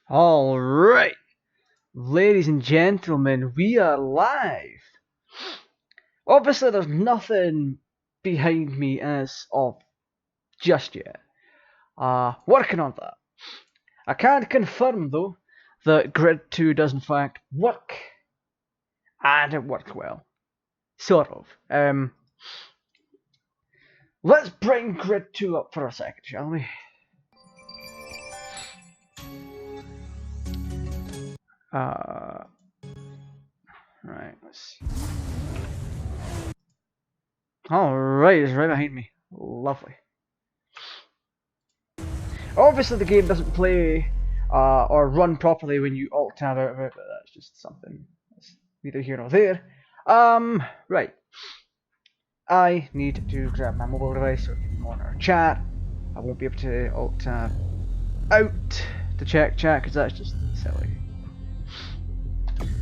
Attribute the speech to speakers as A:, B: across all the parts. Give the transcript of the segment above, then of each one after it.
A: Alright, ladies and gentlemen, we are live. Obviously, there's nothing behind me as of just yet. Working on that. I can confirm, though, that Grid 2 does in fact work. And it worked well. Sort of. Let's bring Grid 2 up for a second, shall we? Right, let's see. Alright, it's right behind me. Lovely. Obviously, the game doesn't play or run properly when you alt-tab out of it, but that's just something that's neither here nor there. Right. I need to grab my mobile device so we can monitor chat. I won't be able to alt-tab out to check chat because that's just silly.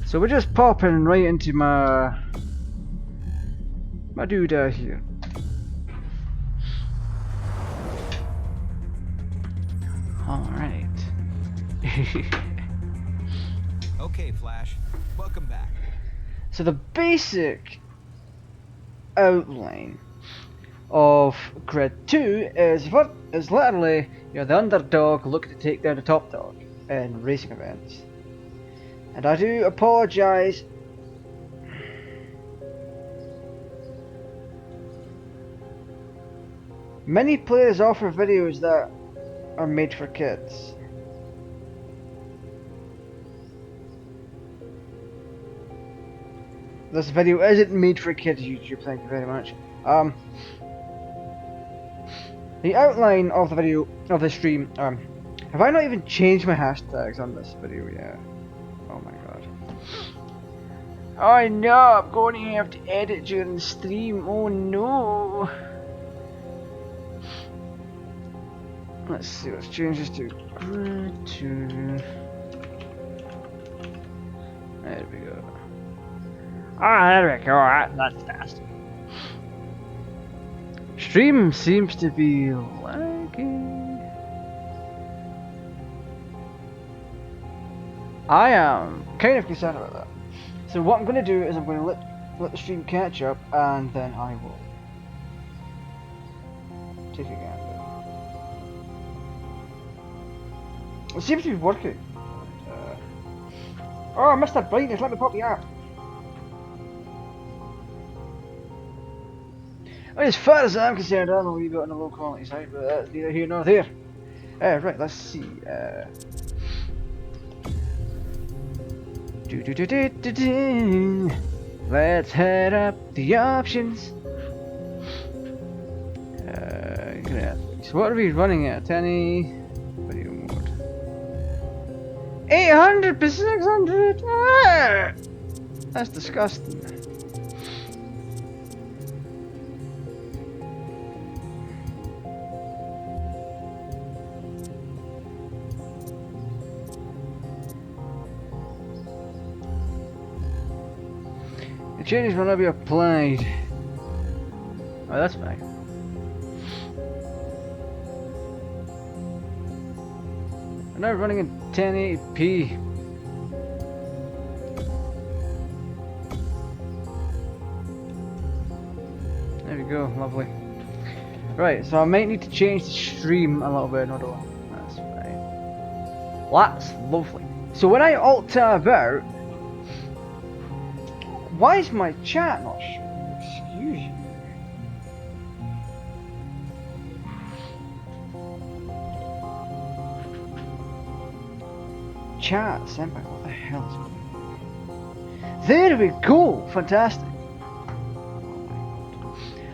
A: So we're just popping right into my doodah here. Alright.
B: Okay, Flash. Welcome back.
A: So the basic outline of Grid 2 is literally you're the underdog looking to take down the top dog in racing events. And I do apologise. Many players offer videos that are made for kids. This video isn't made for kids, YouTube, thank you very much. The outline of the video, of the stream, have I not even changed my hashtags on this video yet? Oh my god. Oh no, I'm going to have to edit during the stream, oh no. Let's see, let's change this to Grid 2. There we go. There we go, that's fast. Stream seems to be lagging. I am kind of concerned about that. So what I'm going to do is I'm going to let the stream catch up and then I will take a gander. It seems to be working. Oh, Mr. Brightness, let me pop you up. I mean, as far as I'm concerned, I'm a wee bit on the low quality side, but that's neither here nor there. Right, let's see. Let's head up the options. So what are we running at? 1080 video mode. 800 per 600. That's disgusting. Changes will not be applied. Oh, that's fine. I'm now running in 1080p. There we go, lovely. Right, so I might need to change the stream a little bit. No, that's fine. That's lovely. So when I alt-tab out, why is my chat not showing? Excuse you. Chat, Senpai, what the hell is going on? There we go! Fantastic.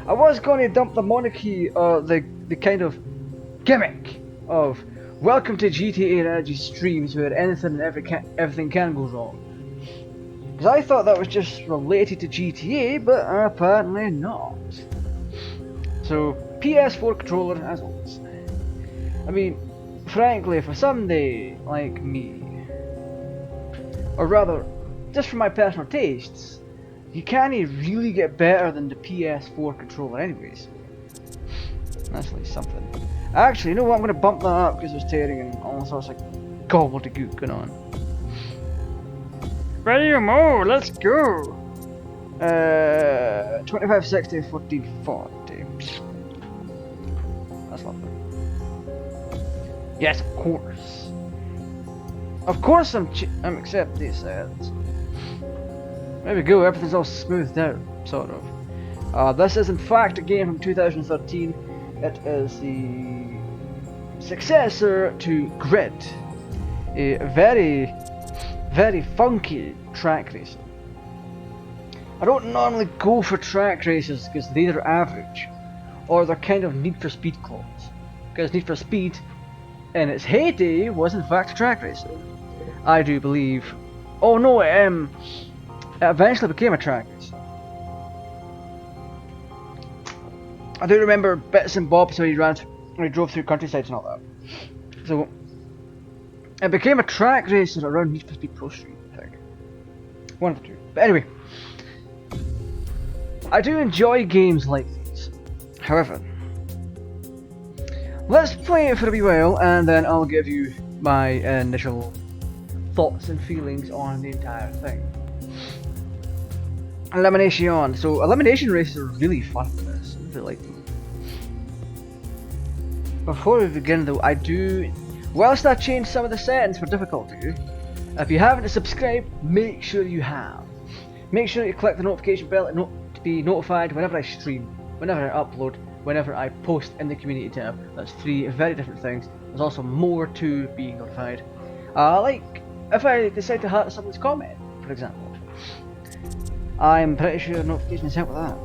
A: I was going to dump the monarchy, the kind of gimmick of welcome to GTAraj's streams where anything and everything can go wrong. Because I thought that was just related to GTA, but apparently not. So, PS4 controller as always. I mean, frankly, for somebody like me, or rather, just for my personal tastes, you can't really get better than the PS4 controller anyways. That's at least something. Actually, you know what, I'm going to bump that up because there's tearing and all sorts of gobbledygook going on. Ready more, let's go! 25, 60, 40, 40. That's lovely. Yes, of course. Of course I'm accepting these ads. There we go, everything's all smoothed out, sort of. This is in fact a game from 2013. It is the successor to Grid. A very, very funky track racer. I don't normally go for track races because they're either average or they're kind of Need for Speed clones. Because Need for Speed in its heyday was in fact a track racer. I do believe. Oh no, it eventually became a track racer. I do remember bits and bobs when he drove through countrysides and all that. So it became a track racer around Need for Speed Pro Street, I think. One of the two. But anyway, I do enjoy games like these. However, let's play it for a wee while and then I'll give you my initial thoughts and feelings on the entire thing. Elimination. So elimination races are really fun for this. I really like them. Before we begin though, whilst I've changed some of the settings for difficulty, if you haven't subscribed, make sure you have. Make sure you click the notification bell to be notified whenever I stream, whenever I upload, whenever I post in the community tab. That's 3 very different things. There's also more to being notified. Like if I decide to heart someone's comment, for example. I'm pretty sure notifications help with that.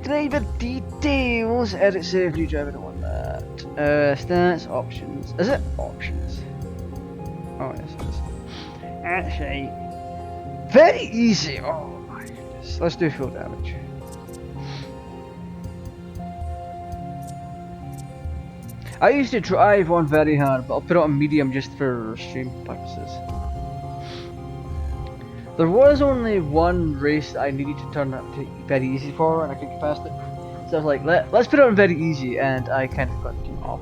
A: Driver details, edit save, new driver, don't want that. Stats, options. Is it options? Oh yes, it is. Actually, very easy. Oh my goodness. Let's do full damage. I used to drive on very hard, but I'll put it on medium just for stream purposes. There was only one race that I needed to turn up to very easy for, and I couldn't get past it. So I was like, let's put it on very easy, and I kind of got it off.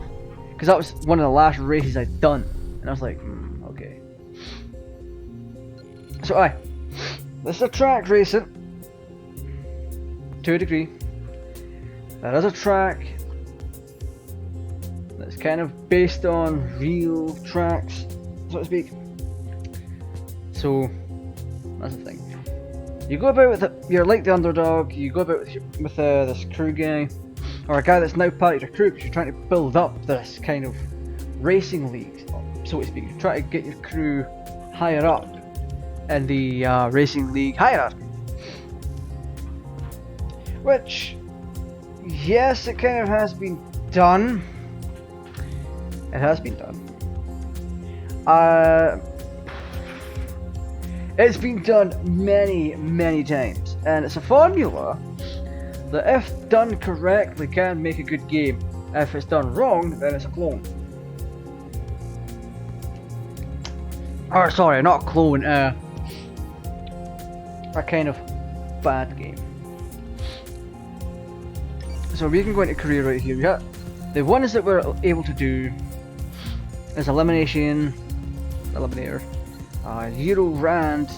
A: Because that was one of the last races I'd done, and I was like, okay. So this is a track racing, to a degree. There is a track that's kind of based on real tracks, so to speak. So that's the thing. You go about with it, you're like the underdog. You go about with this crew guy, or a guy that's now part of your crew, because you're trying to build up this kind of racing league, so to speak. You try to get your crew higher up in the racing league hierarchy. Which, yes, it kind of has been done. It has been done. It's been done many, many times, and it's a formula that, if done correctly, can make a good game. If it's done wrong, then it's a clone. Or sorry, not a clone, a kind of bad game. So we can go into career right here. We got the ones that we're able to do is elimination, eliminator. Euro Rand,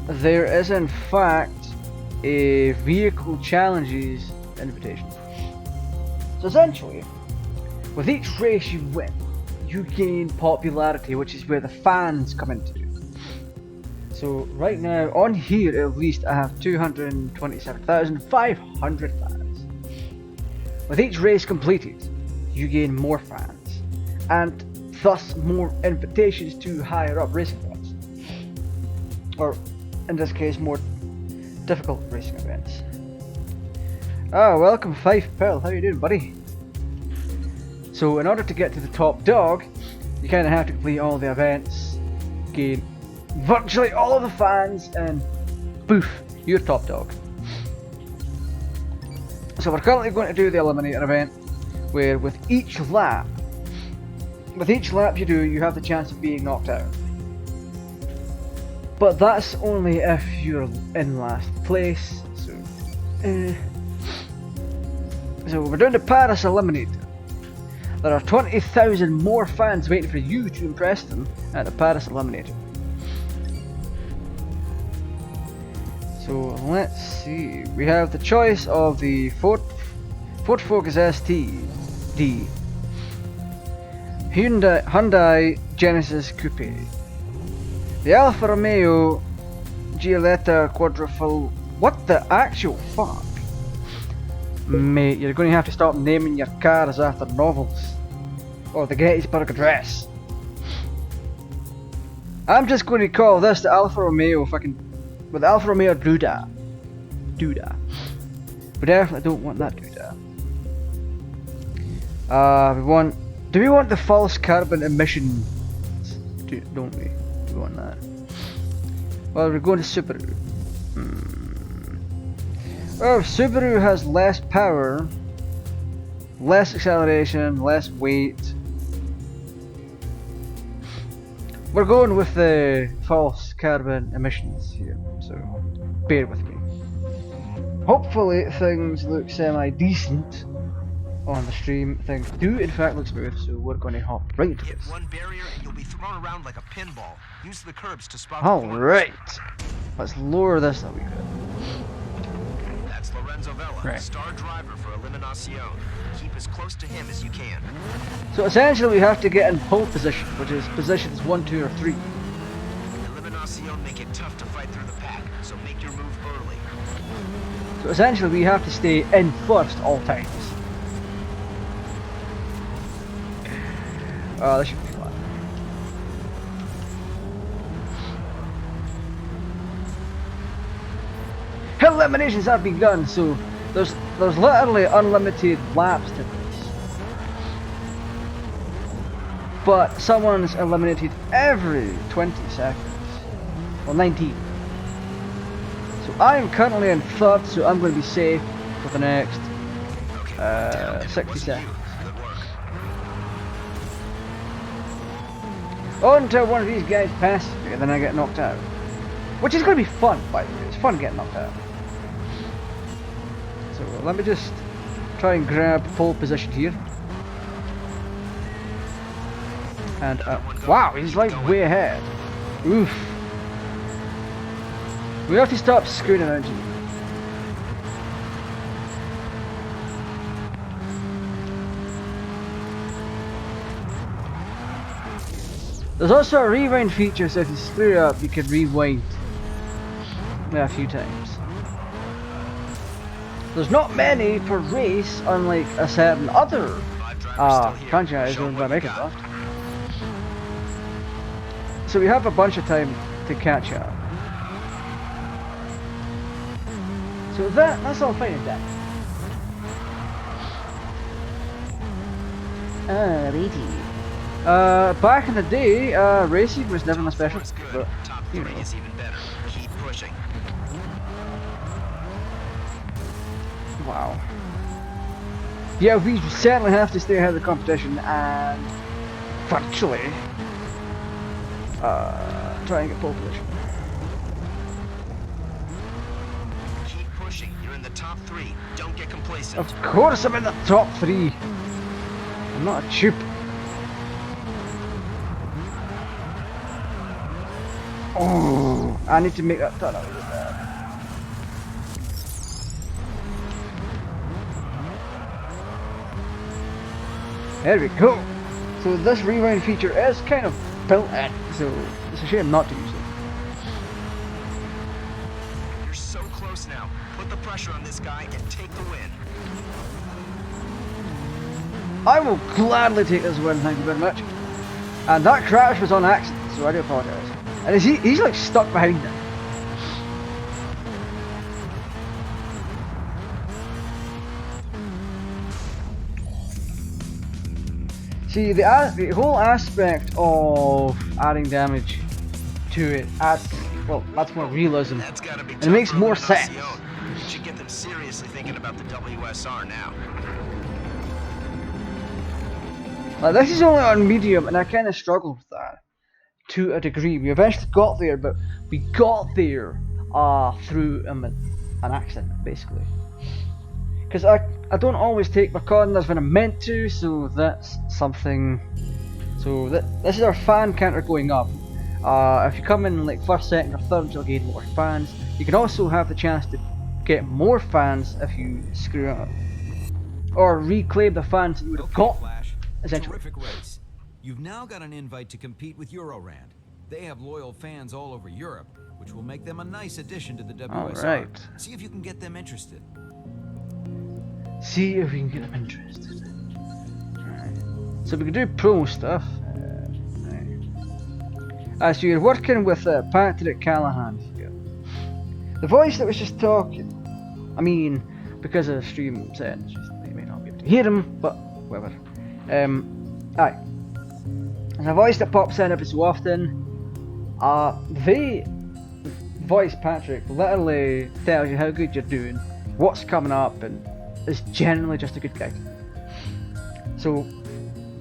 A: there is in fact a vehicle challenges invitation. So essentially, with each race you win, you gain popularity, which is where the fans come into. So right now, on here at least, I have 227,500 fans. With each race completed, you gain more fans, and thus more invitations to higher up racing events, or in this case more difficult racing events. Oh, welcome Fife Pearl, how you doing, buddy? So in order to get to the top dog, you kind of have to complete all the events, gain virtually all of the fans, and poof, you're top dog. So we're currently going to do the eliminator event, where with each lap you do, you have the chance of being knocked out. But that's only if you're in last place. So we're doing the Paris Eliminator. There are 20,000 more fans waiting for you to impress them at the Paris Eliminator. So let's see. We have the choice of the Ford Focus ST D, Hyundai Genesis Coupe, the Alfa Romeo Giulietta Quadrifoglio. What the actual fuck? Mate, you're going to have to stop naming your cars after novels. Or the Gettysburg Address. I'm just going to call this the Alfa Romeo with Alfa Romeo Duda. We definitely don't want that Duda. Do we want the false carbon emissions? Don't we? Do we want that? Well, we're going to Subaru. Well, Subaru has less power, less acceleration, less weight. We're going with the false carbon emissions here, so bear with me. Hopefully things look semi-decent on the stream. Things do in fact look smooth, so we're going to hop right into this.
C: One barrier and you'll be thrown around like a pinball. Use the curbs to spot
A: Alright, let's lower this a wee bit.
C: That's Lorenzo Vela,
A: right.
C: Star driver for Eliminacion. Keep as close to him as you can.
A: So essentially we have to get in pole position, which is positions 1, 2 or 3.
C: Eliminacion make it tough to fight through the pack, so make your move early.
A: So essentially we have to stay in first all times. This should be fun. Eliminations have begun, so there's literally unlimited laps to this. But someone's eliminated every 20 seconds. Well, 19. So I am currently in third, so I'm going to be safe for the next 60 seconds. Until one of these guys passes me and then I get knocked out. Which is going to be fun, by the way. It's fun getting knocked out. So let me just try and grab pole position here. And wow, he's like way ahead. Oof. We have to stop screwing around here. There's also a rewind feature, so if you screw up, you can rewind a few times. There's not many per race, unlike a certain other franchise owned by Microsoft. So we have a bunch of time to catch up. So that's all fine and dandy. Alrighty. Back in the day, racing was never my specialty, but you know.
C: Is even better. Keep pushing.
A: Wow. Yeah, we certainly have to stay ahead of the competition and virtually try and get pole position.
C: Keep pushing. You're in the top 3. Don't get complacent.
A: Of course I'm in the top 3. I'm not a chip. Oh, I need to make that turn out a little bit. There we go. So this rewind feature is kind of built in, so it's a shame not to use it.
C: You're so close now. Put the pressure on this guy and take the win.
A: I will gladly take this win, thank you very much. And that crash was on accident, so I do apologise. And he's like stuck behind it. See, the whole aspect of adding damage to it adds, well, that's more realism.
C: That's gotta be
A: and it makes more sense.
C: You should get them seriously thinking about the WSR now.
A: Like, this is only on medium, and I kind of struggled with that to a degree. We eventually got there, but we got there through an accident, basically. Because I don't always take my corners when I'm meant to, so that's something. So this is our fan counter going up. If you come in like first, second, or third, you'll gain more fans. You can also have the chance to get more fans if you screw up, or reclaim the fans that you would have
B: Okay,
A: got.
B: Flash.
A: Essentially.
B: Terrific race. You've now got an invite to compete with Eurorand. They have loyal fans all over Europe, which will make them a nice addition to the WSR.
A: Alright.
B: See if you can get them interested.
A: See if we can get them interested. Right. So we can do pro stuff. So you're working with Patrick Callahan here. The voice that was just talking. I mean, because of the stream settings, you may not be able to hear him, but whatever. Aye. There's a voice that pops in every so often. They voice Patrick literally tells you how good you're doing, what's coming up, and is generally just a good guy. So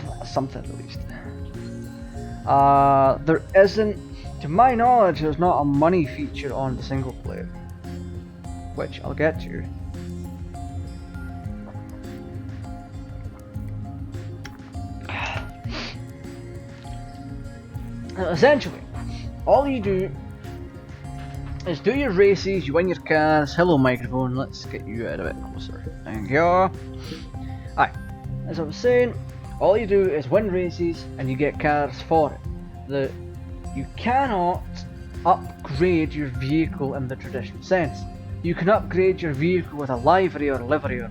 A: that's something at least. There isn't, to my knowledge, there's not a money feature on the single player, which I'll get to. Essentially, all you do is do your races, you win your cars. Hello microphone, let's get you out a bit closer. Thank you. Aye, as I was saying, all you do is win races and you get cars for it. You cannot upgrade your vehicle in the traditional sense. You can upgrade your vehicle with a livery or livery or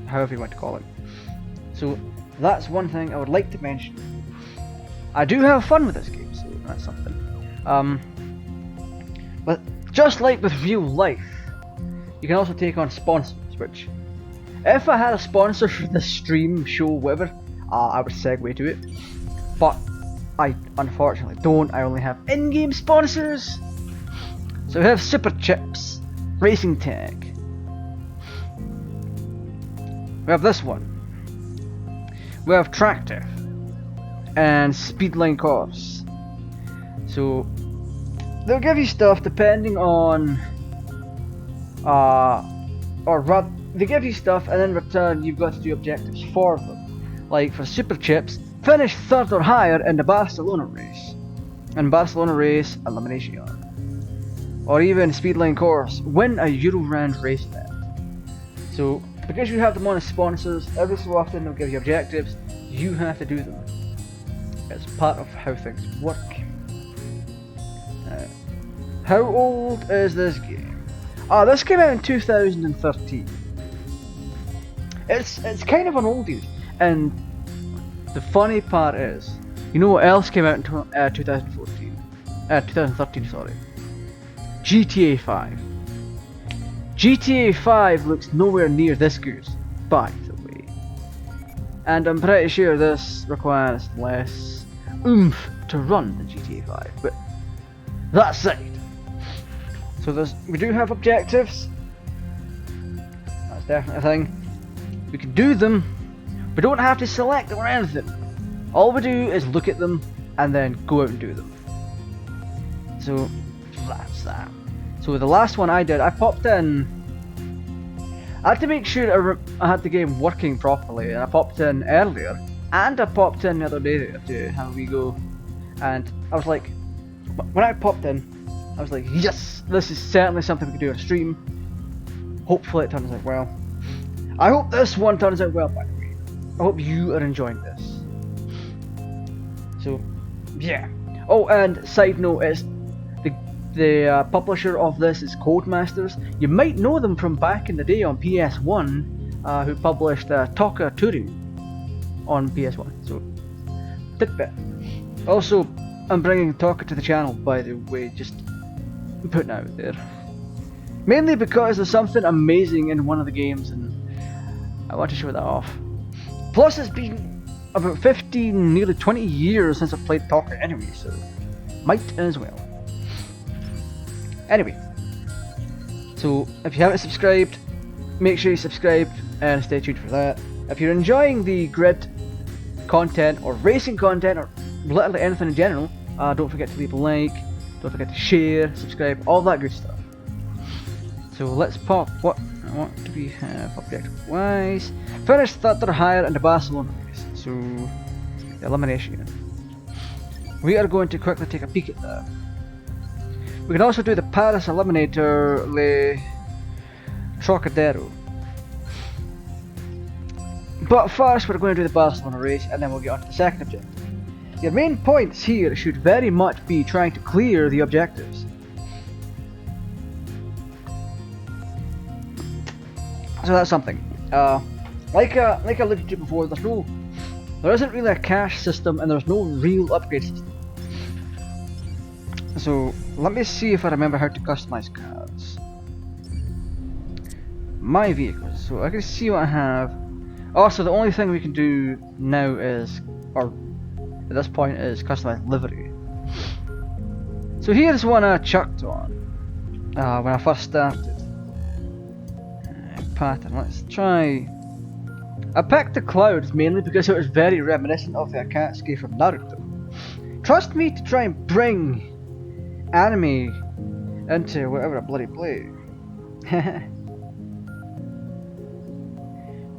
A: however you want to call it. So that's one thing I would like to mention. I do have fun with this game, so that's something. But just like with real life, you can also take on sponsors, which, if I had a sponsor for this stream, show, whatever, I would segue to it. But I unfortunately don't. I only have in-game sponsors. So we have Super Chips, Racing Tag. We have this one. We have Tractor and Speedline Course. So they'll give you stuff depending on, they give you stuff and in return you've got to do objectives for them. Like for Super Chips, finish 3rd or higher in the Barcelona race. In Barcelona race, elimination. Or even Speedline Course, win a Eurorand race event. So because you have them on as sponsors, every so often they'll give you objectives. You have to do them. It's part of how things work. How old is this game? This came out in 2013. It's kind of an oldie, and the funny part is, you know what else came out in 2013, sorry. GTA 5. GTA 5 looks nowhere near this good, by the way. And I'm pretty sure this requires less oomph to run than GTA 5, but that aside. So we do have objectives. That's definitely a thing. We can do them. We don't have to select them or anything. All we do is look at them and then go out and do them. So that's that. So the last one I did, I popped in. I had to make sure I had the game working properly, and I popped in earlier, and I popped in the other day to have we go, and I was like, when I popped in, I was like, yes, this is certainly something we can do on a stream. Hopefully it turns out well. I hope this one turns out well, by the way. I hope you are enjoying this. So, yeah. Oh, and side note is, the publisher of this is Codemasters. You might know them from back in the day on PS1, who published Toka Turu on PS1. So, tidbit. Also, I'm bringing Toka to the channel, by the way, just putting it out there. Mainly because there's something amazing in one of the games, and I want to show that off. Plus, it's been about 15, nearly 20 years since I've played Toka anyway, so might as well. Anyway, so if you haven't subscribed, make sure you subscribe and stay tuned for that. If you're enjoying the grid content or racing content or literally anything in general, don't forget to leave a like, don't forget to share, subscribe, all that good stuff. So let's pop. What? What do we have objective-wise? Finish Thunder Higher in the Barcelona race. So, the elimination. We are going to quickly take a peek at that. We can also do the Paris Eliminator Le Trocadero. But first we're going to do the Barcelona race and then we'll get on to the second objective. Your main points here should very much be trying to clear the objectives. So that's something. Like I alluded to before, there isn't really a cash system and there's no real upgrade system. So let me see if I remember how to customize cars. My vehicles. So I can see what I have. Also, the only thing we can do now is, or at this point, is customize livery. So here's one I chucked on when I first started. Pattern. Let's try. I picked the clouds mainly because it was very reminiscent of the Akatsuki from Naruto. Trust me to try and bring anime into whatever I bloody play.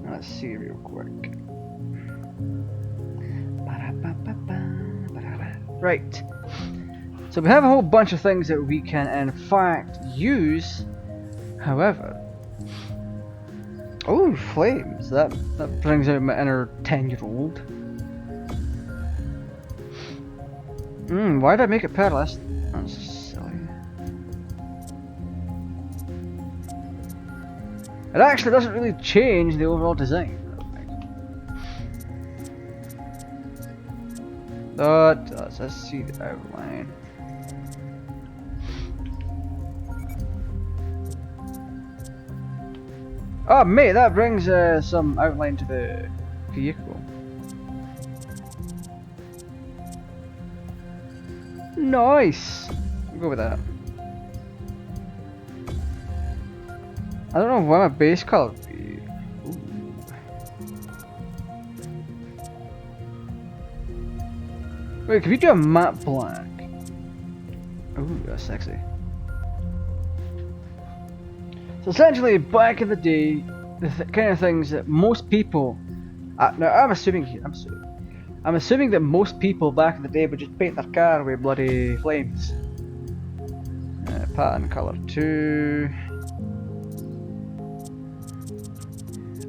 A: Let's see real quick. Right. So we have a whole bunch of things that we can in fact use. However, oh, flames! That brings out my inner 10-year-old. Why did I make it perilous? That's silly. It actually doesn't really change the overall design. That does. Let's see the outline. Oh mate, that brings some outline to the vehicle. Nice! We'll go with that. I don't know what my base color would be. Ooh. Wait, can we do a matte black? Ooh, that's sexy. So essentially, back in the day, the kind of things that most people, now I'm assuming that most people back in the day would just paint their car with bloody flames. Pattern color 2.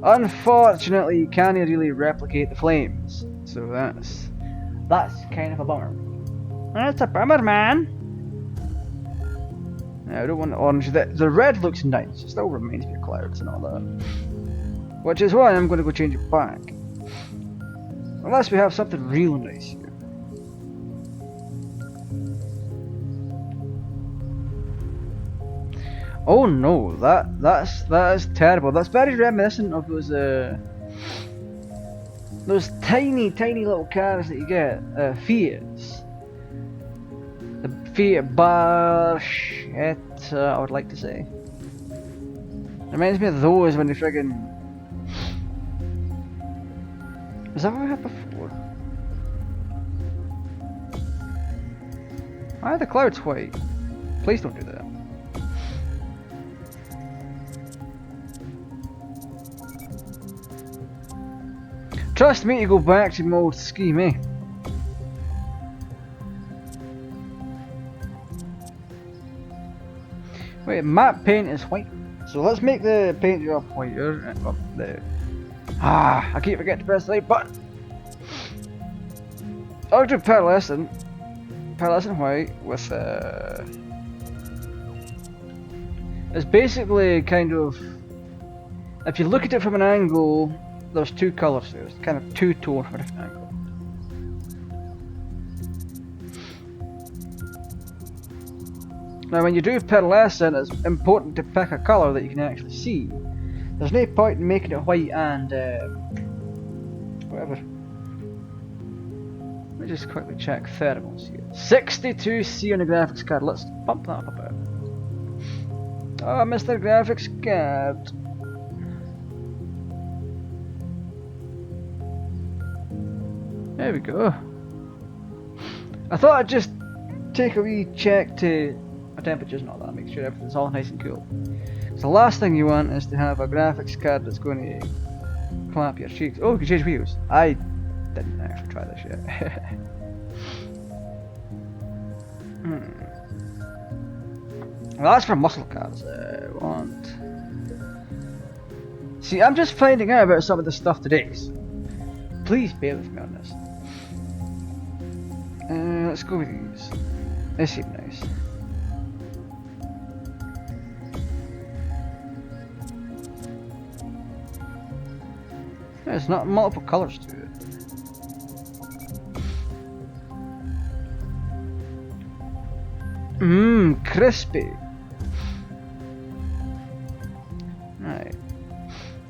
A: Unfortunately, you can't really replicate the flames, so that's kind of a bummer. That's a bummer, man. I don't want the orange. The red looks nice. It still reminds me of clouds and all that. Which is why I'm going to go change it back. Unless we have something real nice here. Oh no, that is terrible. That's very reminiscent of those tiny little cars that you get, Fiats. The Fiat Barchetta, I would like to say. Reminds me of those when they friggin'. Is that what we had before? Why are the clouds white? Please don't do that. Trust me to go back to my old scheme, eh? Wait, matte paint is white. So let's make the paint job whiter. Up there. I keep forgetting to press the right button. I'll do pearlescent white with it's basically kind of, if you look at it from an angle, there's two colours there. It's kind of two-tone from a different angle. Now when you do pearlescent, it's important to pick a colour that you can actually see. There's no point in making it white and whatever. Let me just quickly check thermals here. 62C on the graphics card. Let's bump that up a bit. Oh, Mr. Graphics card. There we go. I thought I'd just take a wee check to my temperatures and all that, make sure everything's all nice and cool. The last thing you want is to have a graphics card that's going to clamp your cheeks. Oh, you can change wheels. I didn't actually try this yet. Well, that's for muscle cars. Want. See, I'm just finding out about some of this stuff today. So please bear with me on this. Let's go with these. They seem nice. There's not multiple colours to it. Crispy. Right.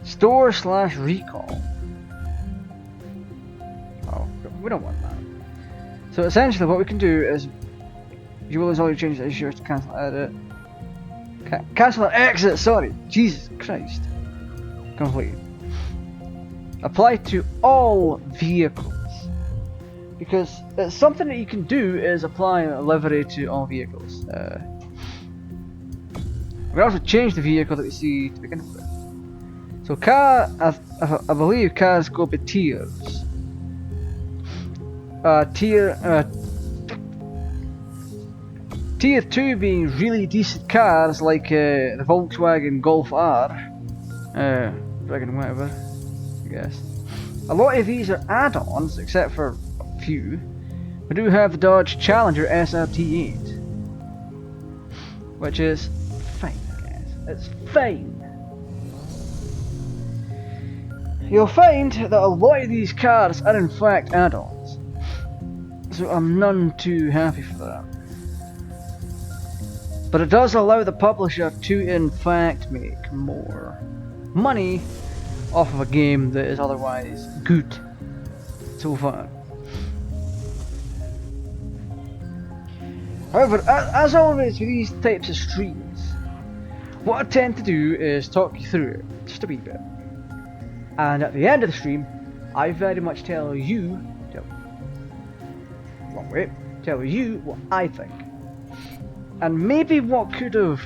A: Store/recall. Oh, we don't want that. So essentially what we can do is you will install your changes as yours to cancel edit. Cancel and exit, sorry. Jesus Christ. Complete. Apply to all vehicles. Because it's something that you can do is apply a livery to all vehicles. We can also change the vehicle that we see to begin with. So car, I believe cars go by tiers. Tier 2 being really decent cars like the Volkswagen Golf R. Dragon whatever, I guess. A lot of these are add-ons, except for a few. We do have the Dodge Challenger SRT8. Which is fine, I guess. It's fine. You'll find that a lot of these cars are in fact add-ons. So I'm none too happy for that. But it does allow the publisher to in fact make more money off of a game that is otherwise good so far. However, as always with these types of streams, what I tend to do is talk you through it just a wee bit. And at the end of the stream, I very much tell you what I think. And maybe what could have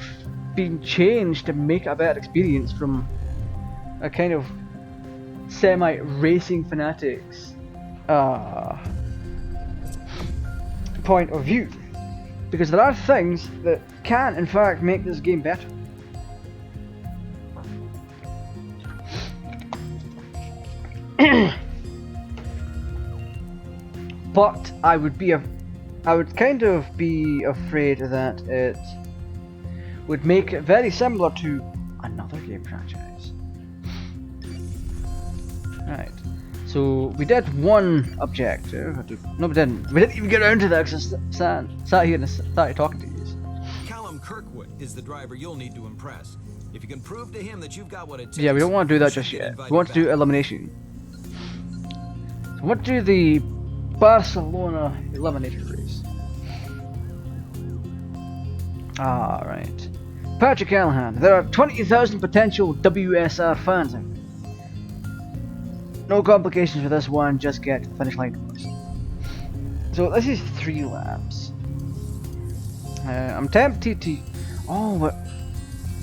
A: been changed to make it a better experience from a kind of semi-racing fanatics point of view. Because there are things that can in fact make this game better. But I would kind of be afraid that it would make it very similar to another game franchise. Right, so we did one objective. No, we didn't. We didn't even get around to that because I sat here and started talking to you.
B: Callum Kirkwood is the driver you'll need to impress. If you can prove to him that you've got what it takes.
A: Yeah, we don't want to do that just yet. We want to do elimination. So we want to do the Barcelona elimination race. Alright. Patrick Callahan. There are 20,000 potential WSR fans out there. No complications for this one, just get to the finish line first. So this is 3 laps. I'm tempted to... Oh, but...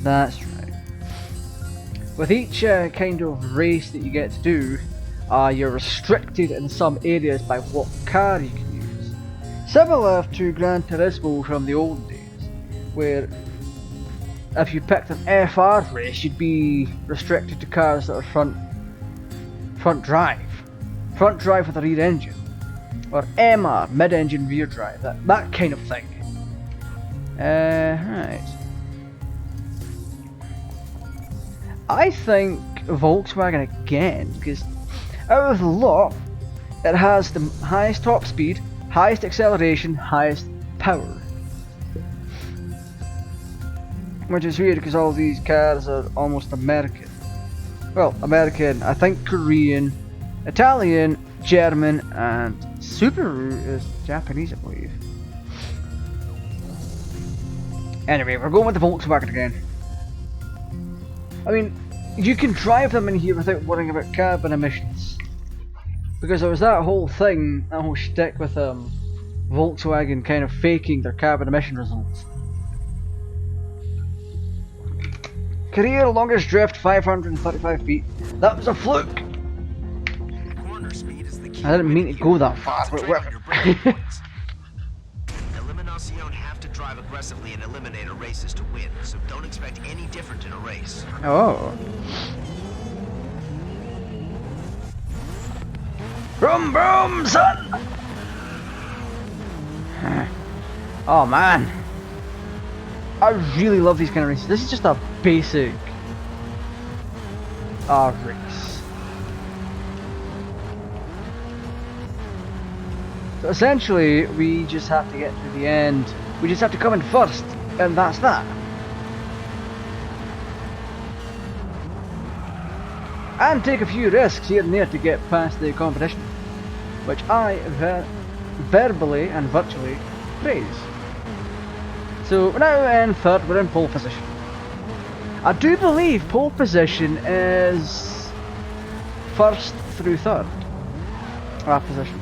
A: That's right. With each kind of race that you get to do, you're restricted in some areas by what car you can use. Similar to Gran Turismo from the old days, where if you picked an FR race, you'd be restricted to cars that are front drive with a rear engine, or MR, mid-engine rear drive, that kind of thing. Right. I think Volkswagen again, because out of the lot, it has the highest top speed, highest acceleration, highest power. Which is weird because all these cars are almost American. Well, American, I think Korean, Italian, German, and Subaru is Japanese, I believe. Anyway, we're going with the Volkswagen again. I mean, you can drive them in here without worrying about carbon emissions. Because there was that whole thing, that whole shtick with Volkswagen kind of faking their carbon emission results. Career longest drift 535 feet. That was a fluke.
C: Corner speed is the key.
A: I didn't mean to go that far, but
C: Concentrate on
A: whatever.
C: your braking points. Eliminacion have to drive aggressively in Eliminator races to win, so don't expect any different in a race.
A: Oh. Brum brum, son! Oh man. I really love these kind of races. This is just a basic race. So essentially, we just have to get to the end. We just have to come in first, and that's that. And take a few risks here and there to get past the competition, which I verbally and virtually praise. So we're now in third, we're in pole position. I do believe pole position is first through third position.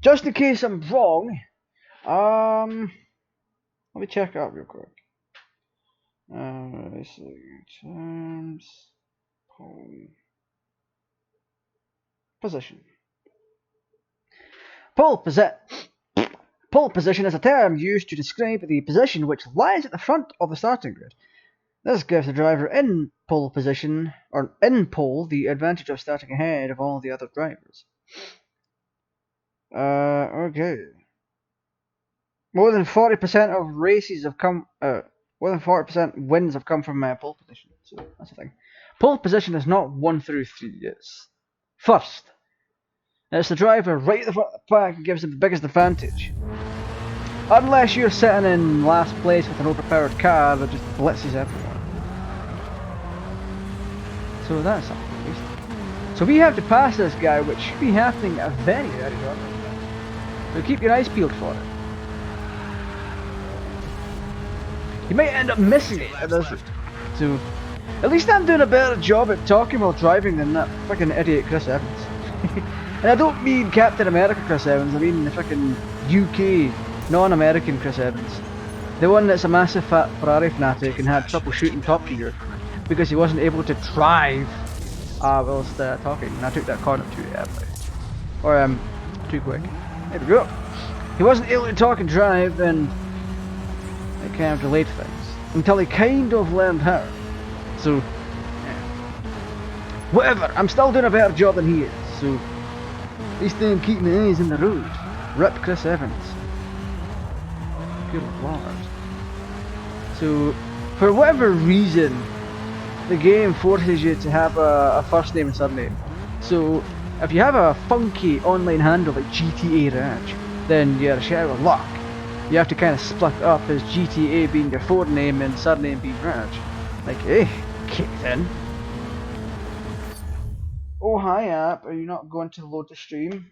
A: Just in case I'm wrong, let me check it out real quick. Terms, pole position. Pole position is a term used to describe the position which lies at the front of the starting grid. This gives the driver in pole position, or in pole, the advantage of starting ahead of all the other drivers. Okay. More than 40% of races have come, more than 40% wins have come from pole position, so that's the thing. Pole position is not 1 through 3, it's first. It's the driver right at the front of the pack who gives them the biggest advantage. Unless you're sitting in last place with an overpowered car that just blitzes everyone. So that's something at least. So we have to pass this guy, which should be happening very, very shortly. So keep your eyes peeled for it. You might end up missing it at this. So at least I'm doing a better job at talking while driving than that fucking idiot Chris Evans. And I don't mean Captain America Chris Evans, I mean the fucking UK, non-American Chris Evans. The one that's a massive fat Ferrari fanatic and had trouble shooting Top Gear because he wasn't able to drive whilst talking, and I took that corner too early. Or too quick. There we go. He wasn't able to talk and drive, and it kind of delayed things. Until he kind of learned how. So, yeah. Whatever, I'm still doing a better job than he is, so at least I'm keeping my eyes on the road. Rip Chris Evans. Good lord. So, for whatever reason, the game forces you to have a first name and surname. So, if you have a funky online handle like GTAraj, then you're a shit out of luck. You have to kind of split it up as GTA being your forename and surname being Raj. Like, kick then. Oh, hi app, are you not going to load the stream?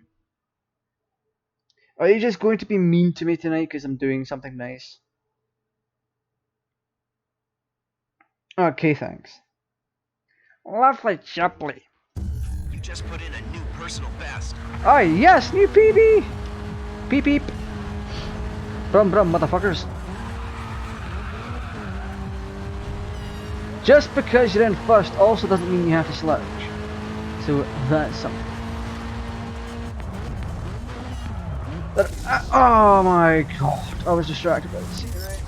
A: Are you just going to be mean to me tonight because I'm doing something nice? Okay, thanks. Lovely jubbly.
C: You just put in a new personal best.
A: Oh yes, new PB! Peep peep. Brum brum, motherfuckers. Just because you're in first also doesn't mean you have to slouch. So that's something. But, oh my god, I was distracted by the cigarette.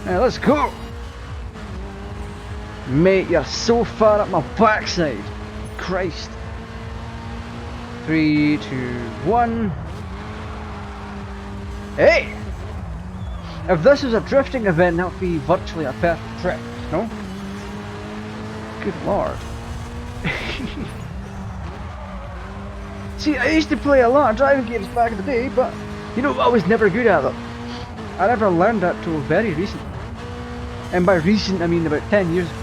A: Now let's go! Mate, you're so far up my backside. Christ. 3, 2, 1. Hey! If this was a drifting event, that would be virtually a perfect drift, no? Good lord. See, I used to play a lot of driving games back in the day, but you know, I was never good at them. I never learned that till very recently. And by recent, I mean about 10 years ago.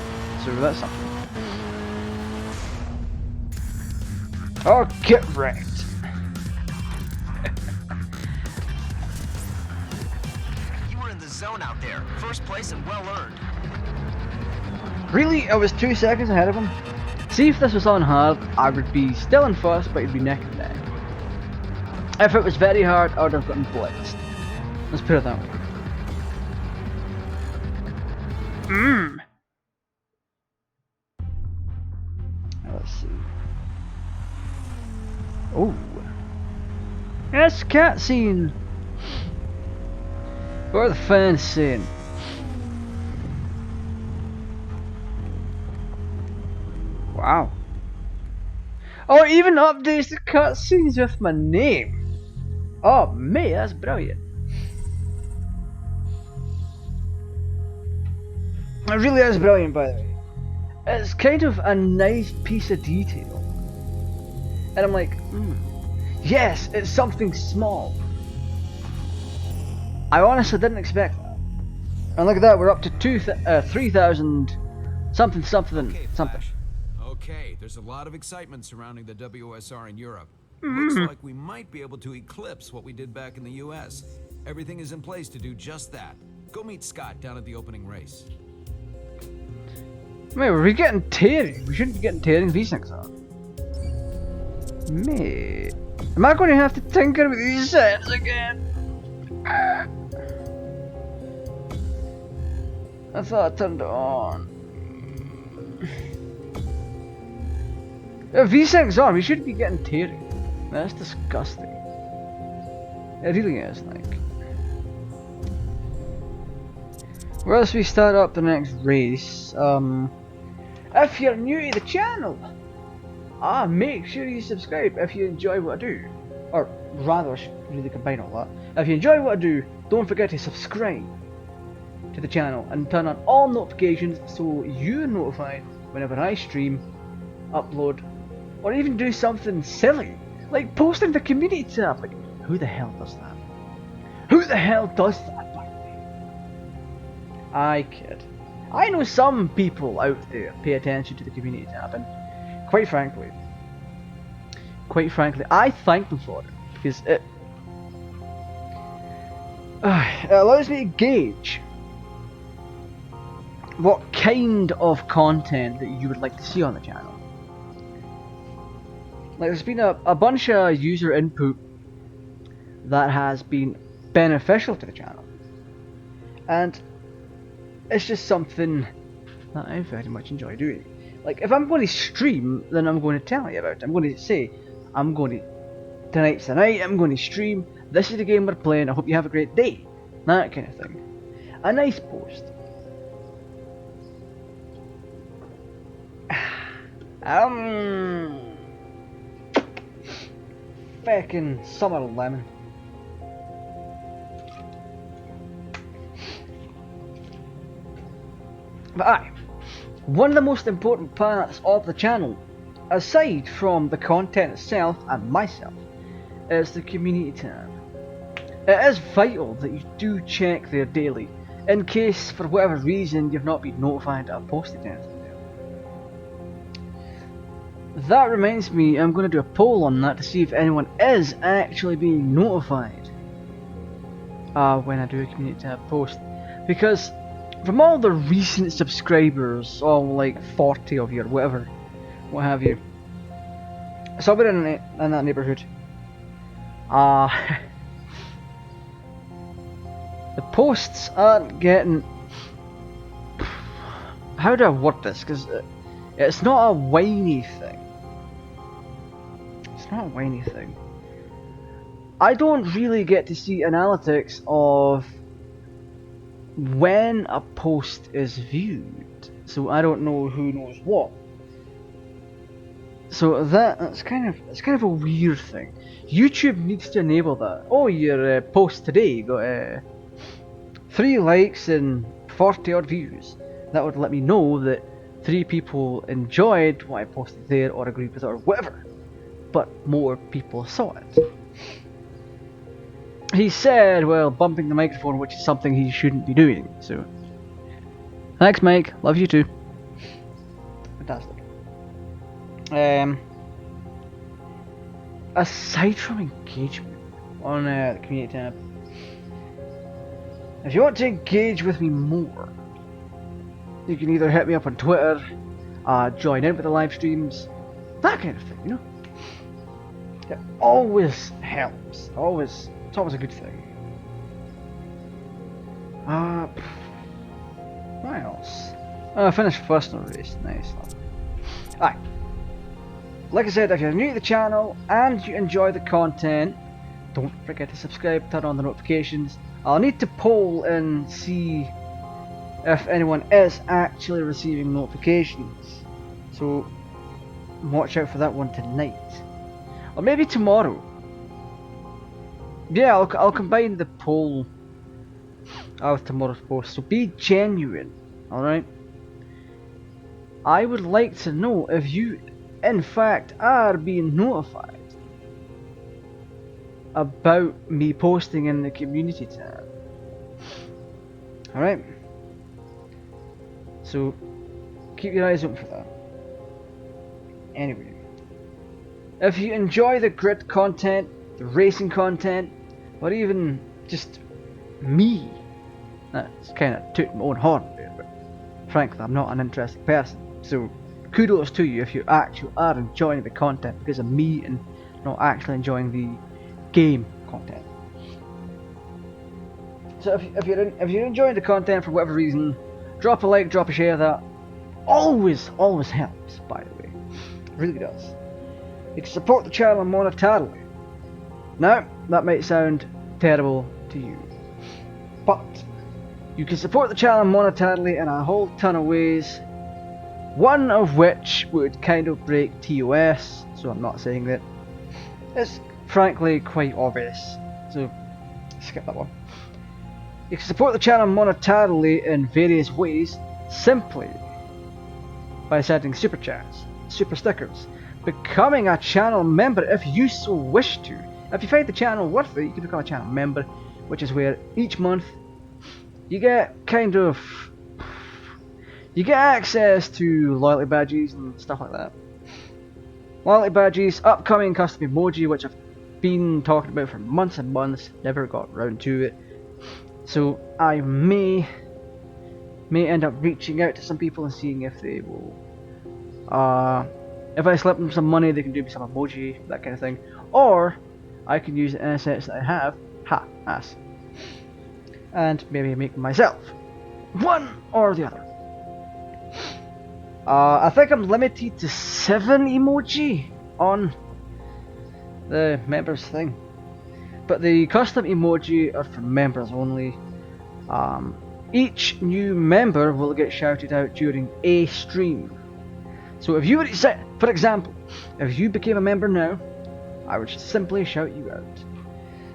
A: So that's something. Oh, get wrecked.
C: You were in the zone out there. First place and well earned.
A: Really? I was 2 seconds ahead of him? See, if this was on hard, I would be still in first, but it'd be neck and neck. If it was very hard, I would have gotten blitzed. Let's put it that way. Let's see. Oh. Yes, cutscene. What are the fans saying? Wow. Oh, it even updates the cutscenes with my name. Oh, mate, that's brilliant. It really is brilliant, by the way. It's kind of a nice piece of detail. And I'm like, yes, it's something small. I honestly didn't expect that. And look at that, we're up to 3,000 something.
B: Okay, Flash. Okay, there's a lot of excitement surrounding the WSR in Europe. Looks like we might be able to eclipse what we did back in the US. Everything is in place to do just that. Go meet Scott down at the opening race.
A: Mate, were we getting tearing? We shouldn't be getting tearing these things are. Mate, am I going to have to tinker with these settings again? I thought I turned it on. If these things on, we shouldn't be getting tearing. That's disgusting. It really is, like. Well, as we start up the next race, if you're new to the channel, make sure you subscribe if you enjoy what I do. Or rather, I should really combine all that. If you enjoy what I do, don't forget to subscribe to the channel and turn on all notifications so you're notified whenever I stream, upload, or even do something silly, like posting the community tab. Like, who the hell does that? Who the hell does that, by the way? I kid. I know some people out there pay attention to the community tab, and quite frankly, I thank them for it, because it allows me to gauge what kind of content that you would like to see on the channel. Like, there's been a bunch of user input that has been beneficial to the channel, and it's just something that I very much enjoy doing. Like, if I'm going to stream, then I'm going to tell you about it. I'm going to say, tonight's the night, I'm going to stream, this is the game we're playing, I hope you have a great day. That kind of thing. A nice post. Feckin' summer lemon. But aye, one of the most important parts of the channel, aside from the content itself and myself, is the community tab. It is vital that you do check there daily, in case for whatever reason you've not been notified that I've posted anything there. That reminds me, I'm going to do a poll on that to see if anyone is actually being notified when I do a community tab post, because from all the recent subscribers, all like 40 of you or whatever, what have you, somewhere in that neighbourhood, the posts aren't getting, how do I word this, because it's not a whiny thing. It's not a whiny thing. I don't really get to see analytics of when a post is viewed, so I don't know who knows what. So that's kind of a weird thing. YouTube needs to enable that. Oh, your post today got 3 likes and 40 odd views. That would let me know that 3 people enjoyed what I posted there or agreed with it or whatever, but more people saw it. He said, well, bumping the microphone, which is something he shouldn't be doing, so. Thanks, Mike. Love you too. Fantastic. Aside from engagement on the community tab, if you want to engage with me more, you can either hit me up on Twitter, join in with the live streams, that kind of thing, you know. It always helps. Always, it's always a good thing. What else? Oh, I finished first in the race. Nice. Aye. Like I said, if you're new to the channel and you enjoy the content, don't forget to subscribe, turn on the notifications. I'll need to poll and see if anyone is actually receiving notifications. So watch out for that one tonight. Or maybe tomorrow. Yeah, I'll combine the poll with tomorrow's post. So be genuine, alright? I would like to know if you in fact are being notified about me posting in the community tab. Alright? So keep your eyes open for that. Anyway, if you enjoy the grid content, the racing content, or even just me, that's kind of tooting my own horn there, but frankly I'm not an interesting person, so kudos to you if you actually are enjoying the content because of me and not actually enjoying the game content. So if you're enjoying the content for whatever reason, drop a like, drop a share. That always helps, by the way. It really does. You can support the channel monetarily. Now, that might sound terrible to you, but you can support the channel monetarily in a whole ton of ways. One of which would kind of break TOS, so I'm not saying that. It's frankly quite obvious, so skip that one. You can support the channel monetarily in various ways, simply by sending super chats, super stickers, becoming a channel member if you so wish to. If you find the channel worth it, you can become a channel member, which is where each month you get access to loyalty badges and stuff like that. Loyalty badges, upcoming custom emoji, which I've been talking about for months and months, never got round to it. So I may end up reaching out to some people and seeing if they will, if I slip them some money, they can do me some emoji, that kind of thing. Or I can use the assets that I have, ass, and maybe make them myself. One or the other. I think I'm limited to 7 emoji on the members thing, but the custom emoji are for members only. Each new member will get shouted out during a stream. So if you were to say, for example, if you became a member now, I would simply shout you out.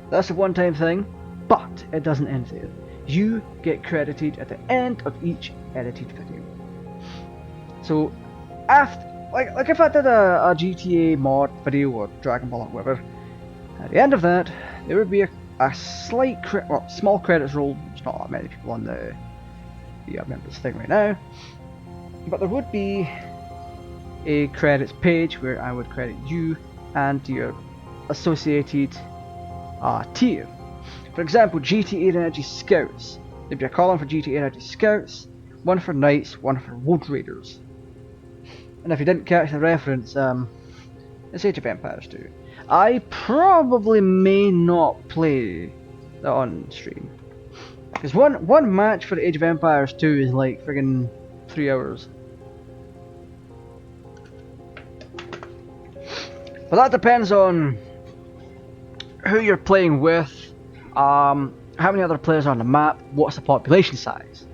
A: That's a one-time thing, but it doesn't end there. You get credited at the end of each edited video. So, after, like if I did a GTA mod video or Dragon Ball or whatever, at the end of that, there would be a slight, small credits roll. There's not that many people on the members thing right now, but there would be a credits page where I would credit you and your associated tier. For example, GTAraj Scouts. There'd be a column for GTAraj Scouts, one for Knights, one for Wood Raiders. And if you didn't catch the reference, it's Age of Empires 2. I probably may not play that on stream, because one match for Age of Empires 2 is like friggin' 3 hours. But that depends on who you're playing with, how many other players are on the map, what's the population size.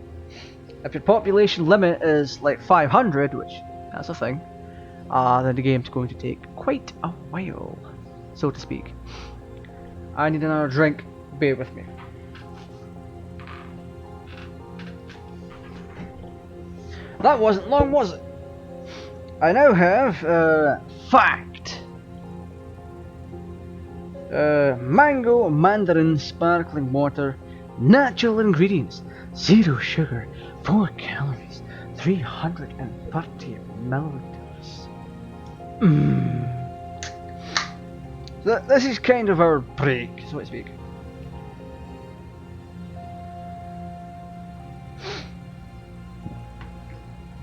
A: If your population limit is like 500, which that's a thing, then the game's going to take quite a while, so to speak. I need another drink, bear with me. That wasn't long, was it? I now have, fact. Mango mandarin sparkling water, natural ingredients, 0 sugar, 4 calories, 330 milliliters. This is kind of our break, so to speak.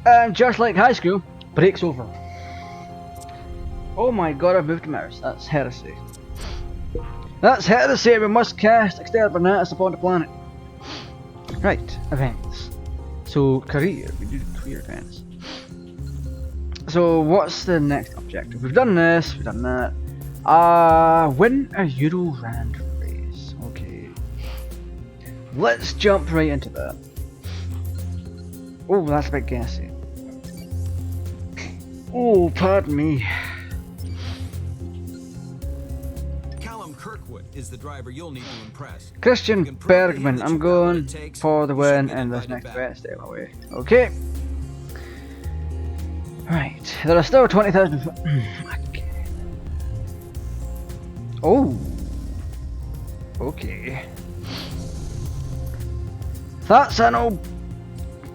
A: And just like high school, break's over. Oh my god, I've moved the mouse. That's heresy. That's heresy! We must cast exterminatus upon the planet. Right, events. So, career. We do career events. So, what's the next objective? We've done this, we've done that. Win a Euro Rand race. Okay. Let's jump right into that. Oh, that's a bit gassy. Oh, pardon me.
B: Kirkwood is the driver you'll need to impress.
A: Christian Bergman, I'm going for the win in this next event. Stay my way. Okay. Right, there are still 20,000. Okay. Oh. Okay. That's an old.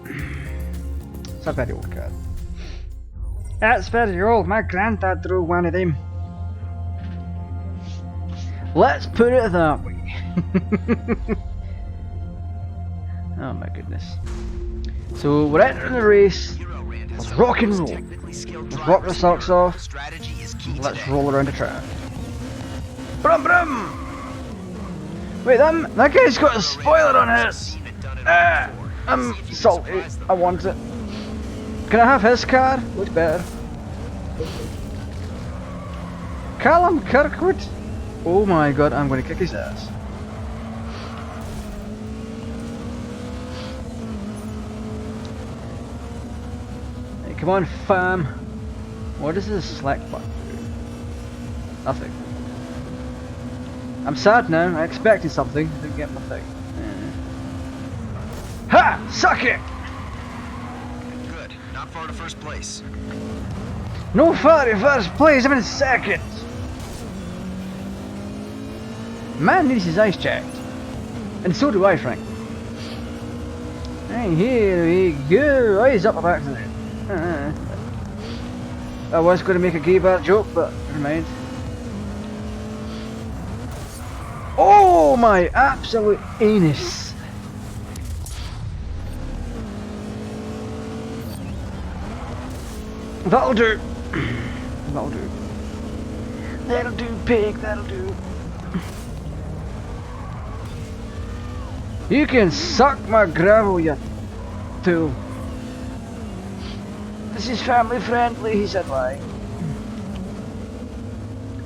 A: It's a very old card. That's very old. My granddad drove one of them. Let's put it that way. Oh my goodness. So we're entering the race. Let's rock and roll. Let's rock the socks off. Let's roll around the track. Brum brum! Wait, that guy's got a spoiler on his! I'm salty. I want it. Can I have his car? Looks better. Callum Kirkwood? Oh my god, I'm gonna kick his ass. Hey, come on, fam. What does this select button do? Nothing. I'm sad now. I expected something. Didn't get my thing. Ha! Suck it!
C: Good. Not far to first place.
A: No far to first place. I'm in second. Man needs his eyes checked. And so do I, Frank. Hey, here we go. Oh, he's up by accident. I was going to make a gay bar joke, but never mind. Oh my absolute anus. That'll do. That'll do. That'll do, pig. That'll do. You can suck my gravel, you tool. This is family friendly, he said. Why?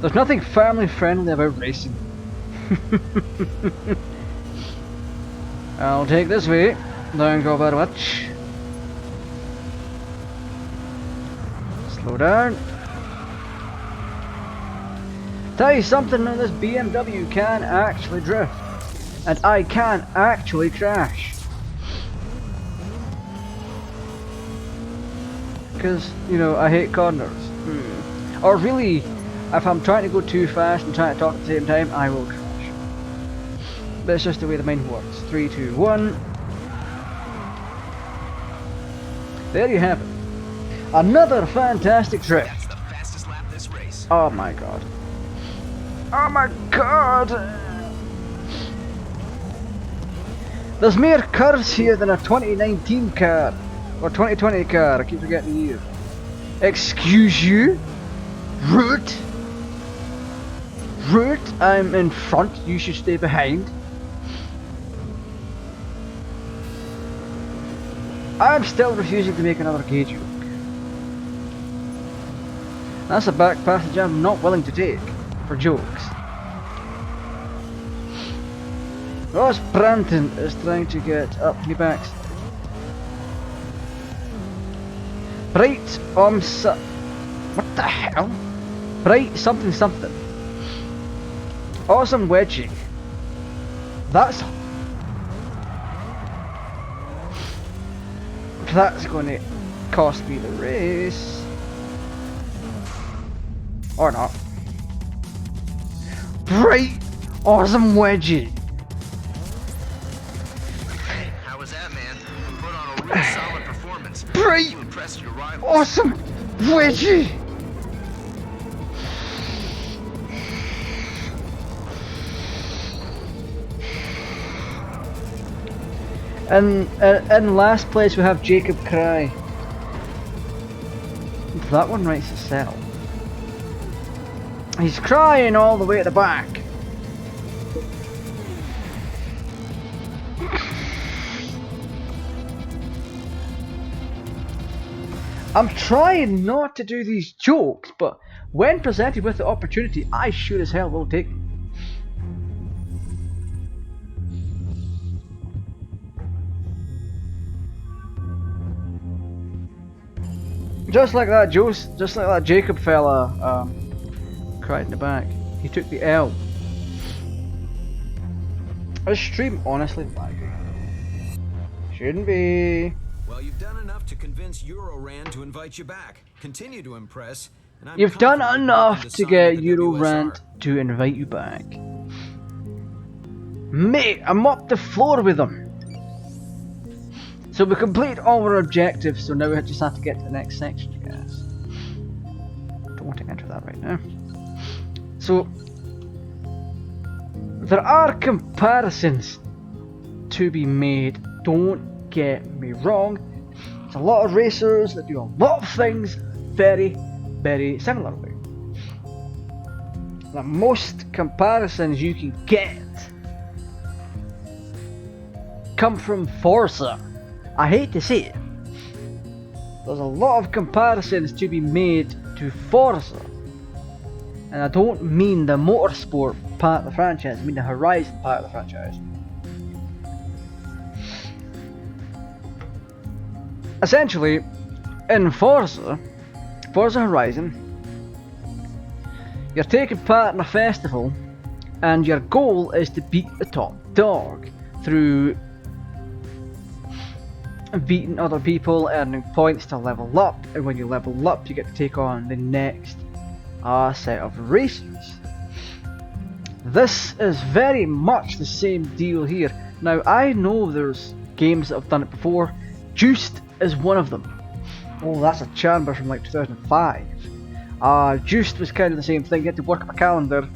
A: There's nothing family friendly about racing. I'll take this way. Don't go very much. Slow down. Tell you something, man, this BMW can actually drift. And I can actually crash. Because, you know, I hate corners. Or really, if I'm trying to go too fast and trying to talk at the same time, I will crash. But it's just the way the mind works. 3, 2, 1. There you have it. Another fantastic trip.
C: That's the fastest lap this race.
A: Oh my god. Oh my god! There's more curves here than a 2019 car. Or 2020 car, I keep forgetting the year. Excuse you? Rude? Rude? I'm in front, you should stay behind. I'm still refusing to make another gay joke. That's a back passage I'm not willing to take for jokes. Ross Branton is trying to get up my backside. Bright what the hell? Bright something something. Awesome wedgie. That's going to cost me the race. Or not. Bright awesome wedgie.
C: How was that, man? You put on a real solid performance.
A: Bright
C: You impressed your rivals.
A: awesome wedgie. And in last place we have Jacob Cry. That one writes itself. He's crying all the way at the back. I'm trying not to do these jokes, but when presented with the opportunity, I sure as hell will take them. Just like that, just like that Jacob fella cried in the back. He took the L. This stream honestly lagging. Shouldn't be.
B: Well, you've done enough to convince Eurorand to invite you back. Continue to impress. And I'm
A: You've done
B: confident
A: enough
B: you can
A: to
B: sign
A: get
B: with the
A: Eurorand
B: WSR.
A: to invite you back. Mate, I'm up the floor with them. So we complete all our objectives, so now we just have to get to the next section, I guess. Don't want to enter that right now. So, there are comparisons to be made, don't get me wrong. There's a lot of racers that do a lot of things very, very similarly. The most comparisons you can get come from Forza. I hate to say it. There's a lot of comparisons to be made to Forza. And I don't mean the motorsport part of the franchise, I mean the Horizon part of the franchise. Essentially, in Forza Horizon, you're taking part in a festival and your goal is to beat the top dog through beating other people, earning points to level up, and when you level up you get to take on the next set of racers. This is very much the same deal here. Now I know there's games that have done it before. Juiced is one of them. Oh, that's a chamber from like 2005. Juiced was kind of the same thing. You had to work up a calendar,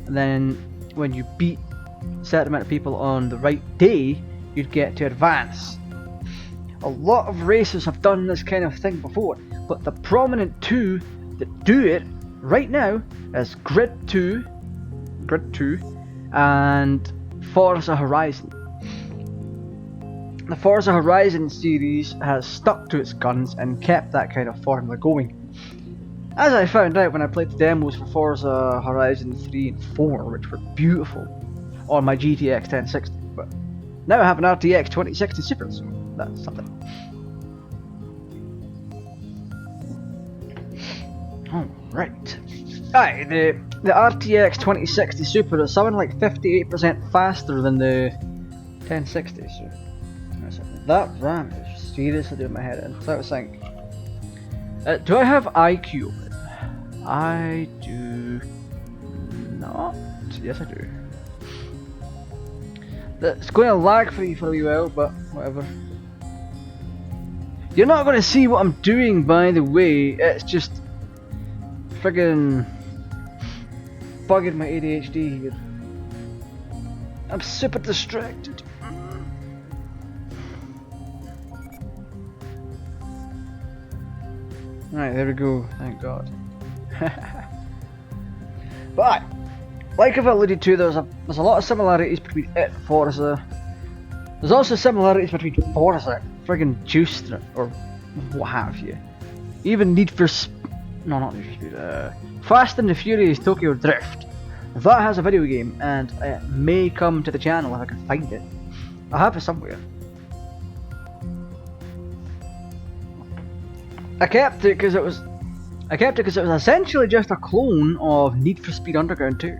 A: and then when you beat a certain amount of people on the right day, you'd get to advance. A lot of racers have done this kind of thing before, but the prominent two that do it right now is Grid 2 and Forza Horizon. The Forza Horizon series has stuck to its guns and kept that kind of formula going. As I found out when I played the demos for Forza Horizon 3 and 4, which were beautiful on my GTX 1060, but now I have an RTX 2060 Super, so that's something. Alright. Aye, the RTX 2060 Super is something like 58% faster than the 1060, so that RAM is seriously doing my head in. So I was thinking, do I have IQ open? I do not. Yes, I do. It's going to lag for you for a wee while, but whatever. You're not going to see what I'm doing, by the way. It's just friggin' bugging my ADHD here. I'm super distracted. Alright, there we go, thank God. But like I've alluded to, there's a lot of similarities between it and Forza. There's also similarities between Forza and friggin' Juiced or what have you. Even Need for not Need for Speed, Fast and the Furious Tokyo Drift. That has a video game and it may come to the channel if I can find it. I have it somewhere. I kept it because it was essentially just a clone of Need for Speed Underground 2.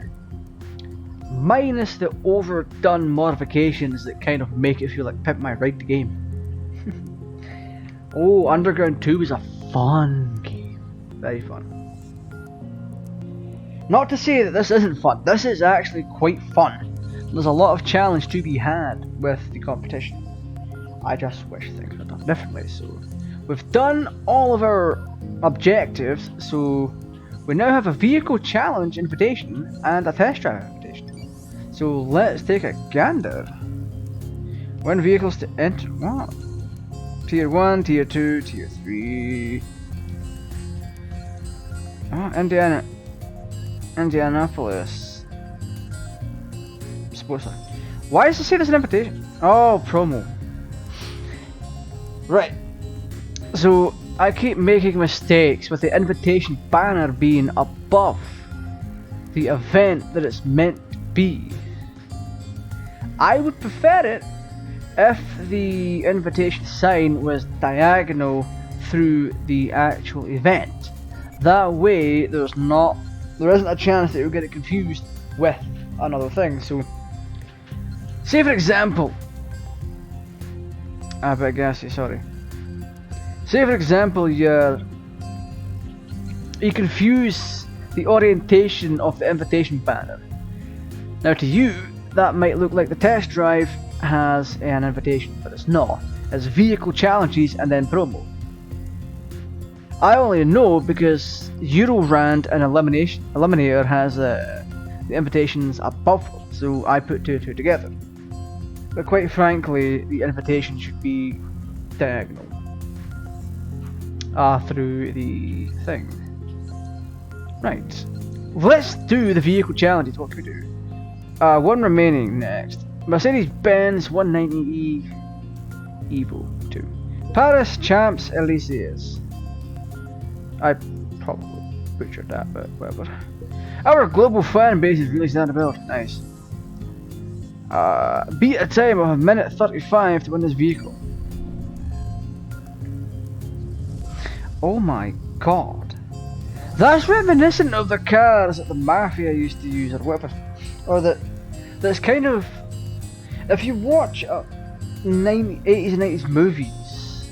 A: Minus the overdone modifications that kind of make it feel like Pimp My Ride the game. Oh, Underground 2 was a fun game. Very fun. Not to say that this isn't fun, this is actually quite fun. There's a lot of challenge to be had with the competition. I just wish things were done differently, so we've done all of our objectives, so we now have a vehicle challenge invitation and a test drive invitation. So let's take a gander. When vehicles to enter, what? Tier 1, Tier 2, Tier 3. Oh, Indiana Indianapolis. Supposedly. Why does it say there's an invitation? Oh, promo. Right. So I keep making mistakes with the invitation banner being above the event that it's meant to be. I would prefer it if the invitation sign was diagonal through the actual event. That way there isn't a chance that you'll get it confused with another thing. So say for example, bit gassy, sorry. Say for example you confuse the orientation of the invitation banner. Now to you that might look like the test drive has an invitation, but it's not. It's vehicle challenges and then promo. I only know because Eurorand and Eliminator has the invitations above them, so I put two and two together. But quite frankly, the invitation should be diagonal through the thing. Right, let's do the vehicle challenges. What can we do? One remaining next. Mercedes-Benz 190E Evo 2. Paris Champs Elysees. I probably butchered that, but whatever. Our global fan base is really starting to build. Nice. Beat a time of 1:35 to win this vehicle. Oh my god. That's reminiscent of the cars that the Mafia used to use, or whatever. Or that's kind of... If you watch 80s and 90s movies,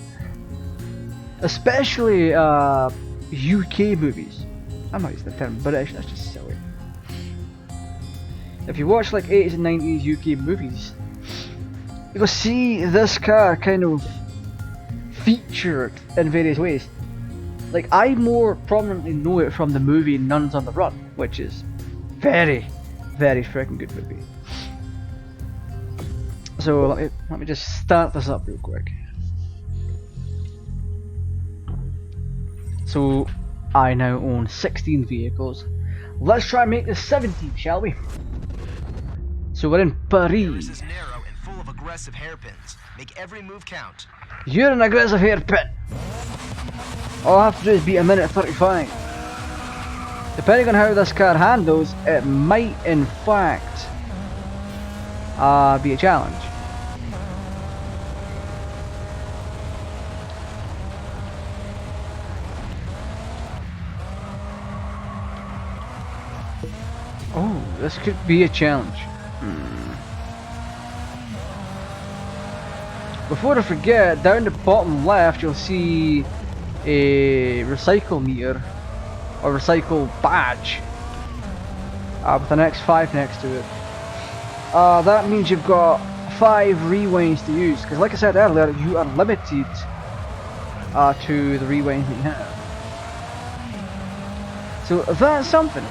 A: especially UK movies, I'm not using the term British, that's just silly. If you watch like 80s and 90s UK movies, you'll see this car kind of featured in various ways. Like, I more prominently know it from the movie Nuns on the Run, which is very, very freaking good movie. So let me just start this up real quick. So I now own 16 vehicles. Let's try and make this 17, shall we? So we're in Paris.
C: Paris is narrow and full of aggressive hairpins. Make every move count.
A: You're an aggressive hairpin. All I have to do is beat 1:35. Depending on how this car handles, it might in fact be a challenge. Oh, this could be a challenge. Before I forget, down the bottom left you'll see a recycle meter or recycle badge with an X5 next to it. That means you've got 5 rewinds to use, because like I said earlier, you are limited to the rewinds that you have. So that's something.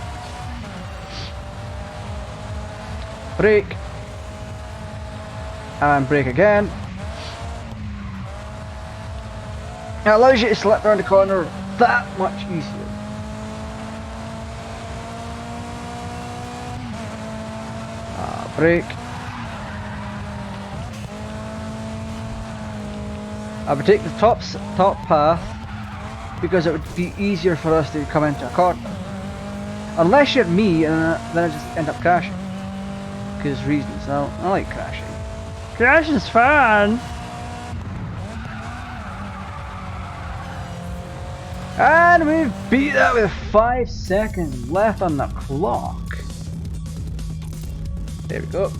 A: Brake and brake again. It allows you to slip around the corner that much easier. Brake. I would take the top path because it would be easier for us to come into a corner. Unless you're me, and then I just end up crashing. Because reasons. I like crashing. Crashing's fun! And we've beat that with 5 seconds left on the clock. There we go.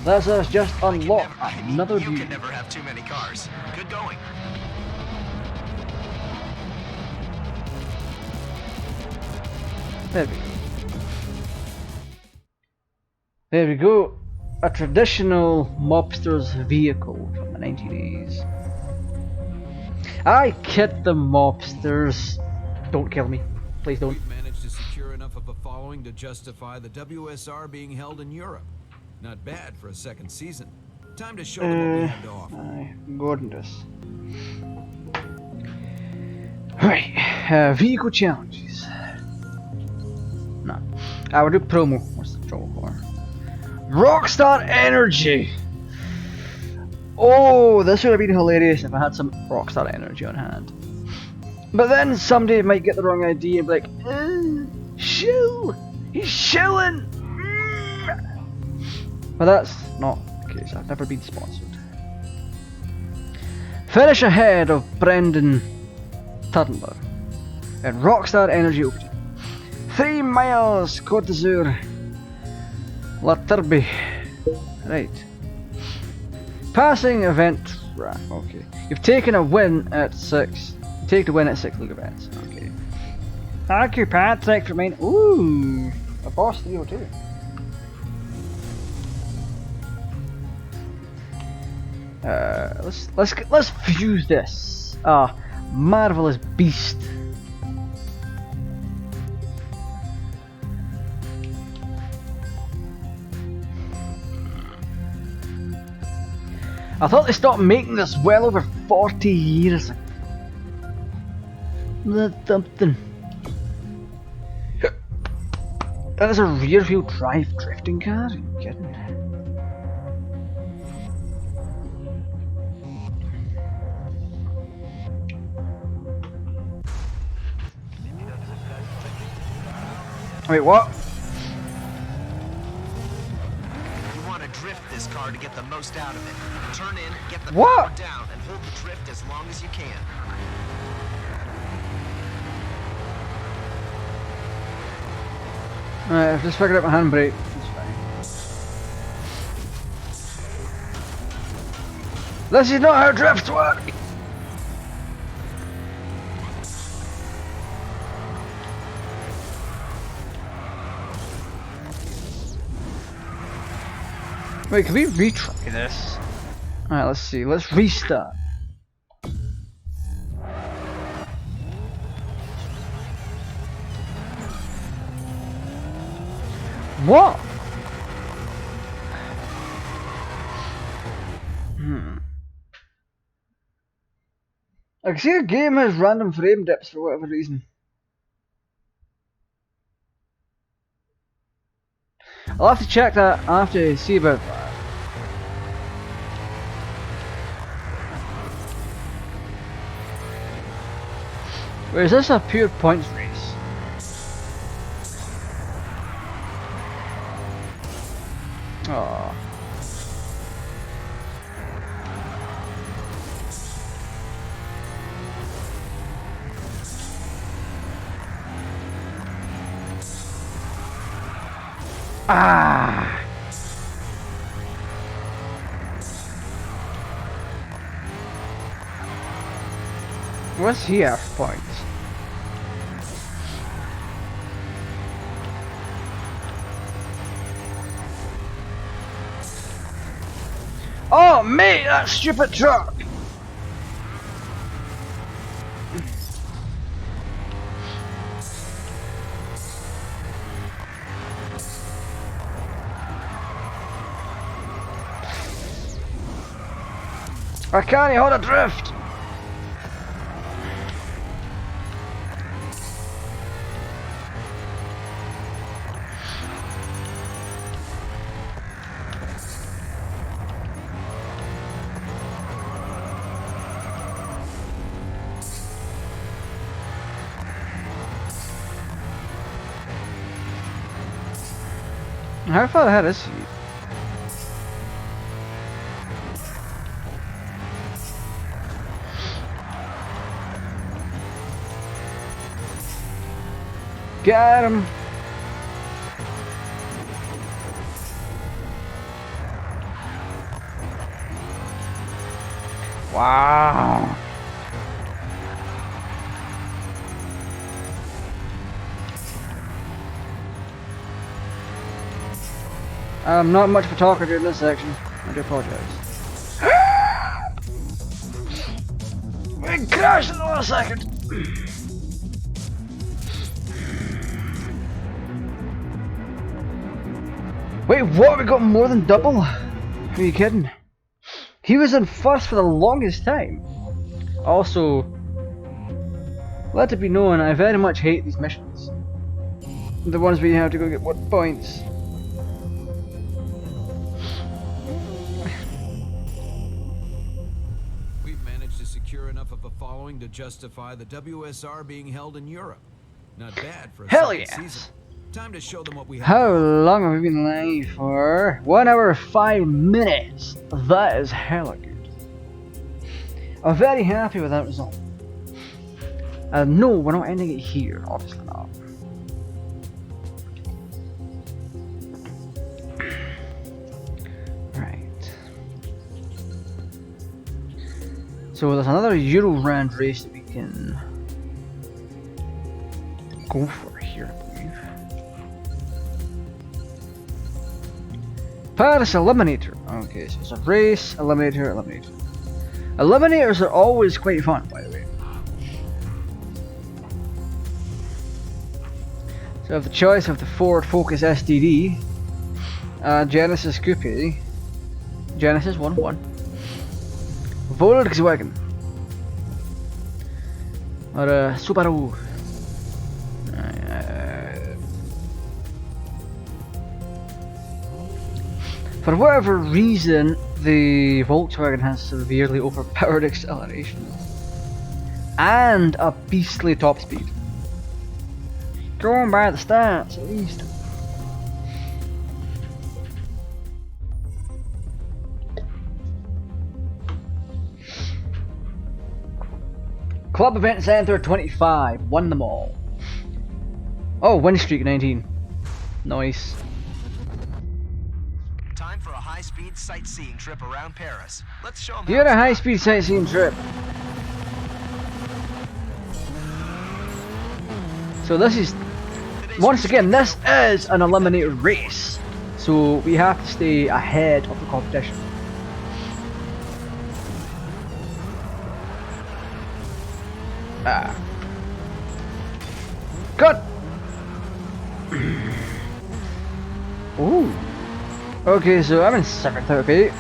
A: That's us just unlock another view.
C: You can never have too many cars. Good going.
A: There we go. There we go. A traditional mobster's vehicle from the 1980s. I kid the mobsters. Don't kill me. Please don't.
B: We've managed to secure enough of a following to justify the WSR being held in Europe. Not bad for a second season. Time to show them what we had to offer.
A: Goodness. Right, vehicle challenges. I will do promo. What's the promo for? Rockstar Energy! Oh, this would have been hilarious if I had some Rockstar Energy on hand. But then somebody might get the wrong idea and be like, shill! He's shilling! But that's not the case. I've never been sponsored. Finish ahead of Brendan Turner and Rockstar Energy OPT. 3 miles, Côte d'Azur, La Turbe. Right. Passing event track. Okay. You've taken a win at 6. Take the win at 6 league events. Okay. Thank you, Patrick, for main. Ooh, a boss 302. Let's fuse this. Marvelous beast. I thought they stopped making this well over 40 years ago. That's something. That is a rear wheel drive drifting car? Are you kidding? Wait, what?
C: You want to drift this car to get the most out of it. Turn in, get the
A: What?
C: power down, and hold the drift as long as you can.
A: Alright, I've just figured out my handbrake. That's fine. This is not how drifts work! Wait, can we retry this? Alright, let's see. Let's restart. What? I can see the game has random frame dips for whatever reason. I'll have to check that. I'll have to see about that. Wait, is this a pure points race? Oh. Ah. What's here points? Oh mate, that stupid truck! I can't hold a drift! How far ahead is he? Got him! Wow! I'm not much of a talker during this section. I do apologize. We crashed in the last second! Wait, what? We got more than double? Are you kidding? He was in first for the longest time. Also, let it be known, I very much hate these missions. The ones where you have to go get what points.
B: We've managed to secure enough of a following to justify the WSR being held in Europe. Not bad for a
A: Hell
B: second
A: yes.
B: season. Time to show them what we have.
A: How long have we been live for? 1 hour 5 minutes. That is hella good. I'm very happy with that result. No, we're not ending it here. Obviously not. Right. So there's another Euro round race that we can go for here, I believe. Paris Eliminator. Okay, so it's a race, Eliminator, Eliminator. Eliminators are always quite fun, by the way. So I have the choice of the Ford Focus STD, Genesis Coupe, Genesis 1.1, Volkswagen, or Subaru. For whatever reason, the Volkswagen has severely overpowered acceleration and a beastly top speed. Going by the stats, at least. Club Event Center 25, won them all. Oh, win streak 19. Nice.
C: Time for a high-speed sightseeing trip around Paris. Let's show them.
A: You're a high-speed sightseeing trip. So this is, once again, this is an eliminated race. So we have to stay ahead of the competition. Good. Ooh. Okay, so I'm in 7th, okay.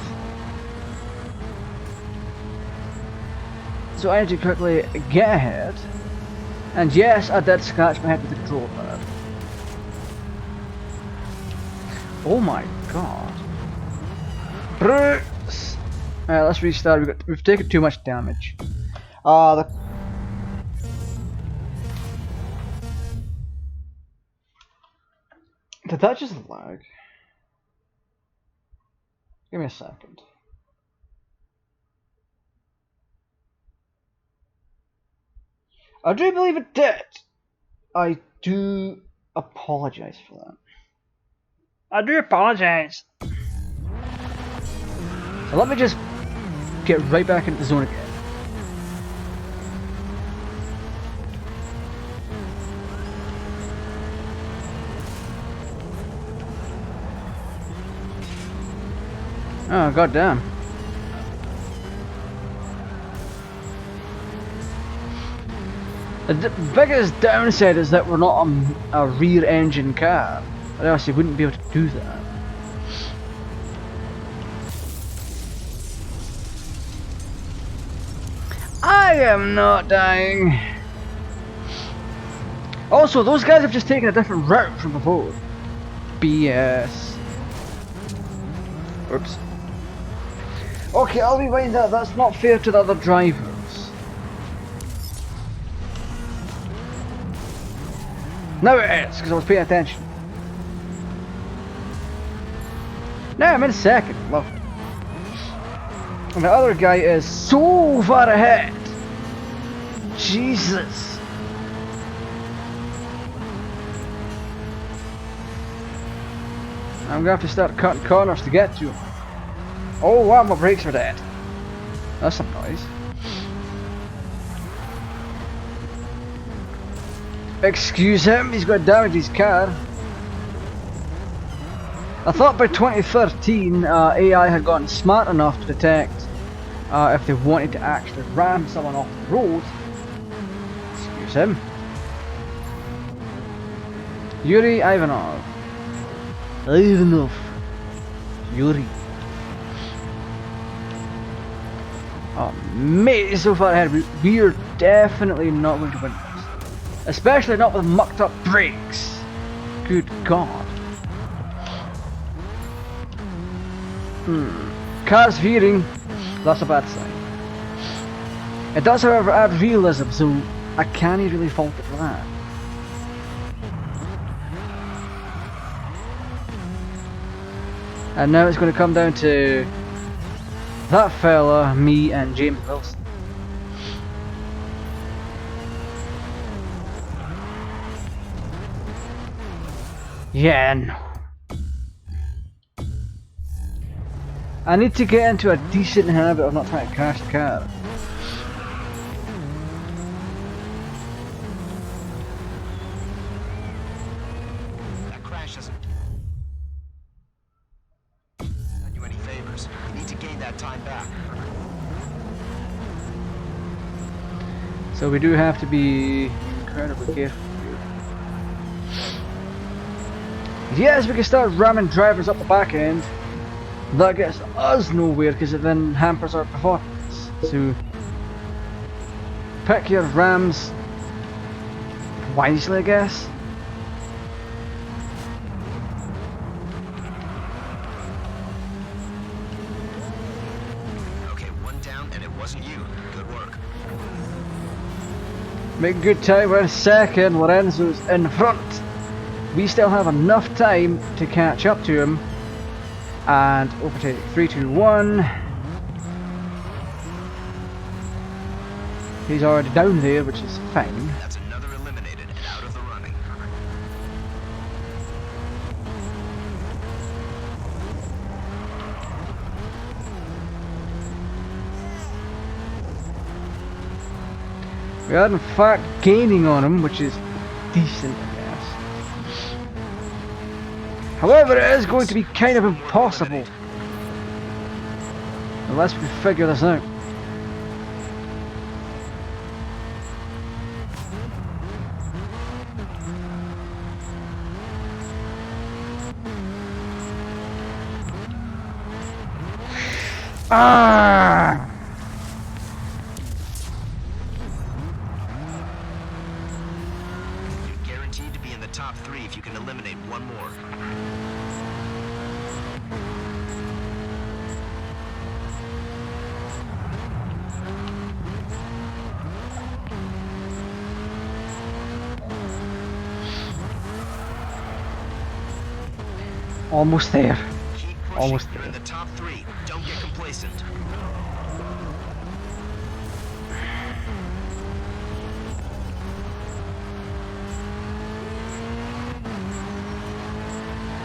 A: So I need to quickly get ahead. And yes, I did scratch my head with the control pad. Oh my god. Bruce. Alright, let's restart. We've taken too much damage. Did that just lag? Give me a second. I do believe it did. I do apologize for that. I do apologize. So let me just get right back into the zone again. Oh, goddamn. The biggest downside is that we're not a rear engine car, or else you wouldn't be able to do that. I am not dying. Also, those guys have just taken a different route from before. BS. Oops. Okay, I'll rewind that. That's not fair to the other drivers. Now it is, because I was paying attention. Now I'm in 2nd. Love it. And the other guy is so far ahead. Jesus. I'm gonna have to start cutting corners to get to him. Oh wow, my brakes are dead. That's some noise. Excuse him, he's got to damage his car. I thought by 2013 AI had gotten smart enough to detect if they wanted to actually ram someone off the road. Excuse him. Yuri Ivanov. Yuri. Oh mate, he's so far ahead. We are definitely not going to win this. Especially not with mucked up brakes. Good God. Car's veering. That's a bad sign. It does, however, add realism, so I can't really fault it for that. And now it's going to come down to that fella, me, and James Wilson. Yeah, no. I need to get into a decent habit of not trying to crash the car.
C: That crash doesn't do you any favors. You need to gain that time back.
A: So we do have to be incredibly careful. Yes, we can start ramming drivers up the back end. That gets us nowhere because it then hampers our performance. So pick your rams wisely, I guess.
C: Okay, one down, and it wasn't you. Good work.
A: Make good time, we're in second, Lorenzo's in front. We still have enough time to catch up to him and overtake. 3, 2, 1. He's already down there, which is fine.
C: That's another eliminated and out of the running.
A: We are in fact gaining on him, which is decent, I guess. However, it is going to be kind of impossible unless we figure this out. Ah!
C: You're guaranteed to be in the top 3 if you can eliminate one more.
A: Almost there.
C: Keep pushing.
A: Almost
C: You're in
A: there.
C: the top 3. Don't get complacent.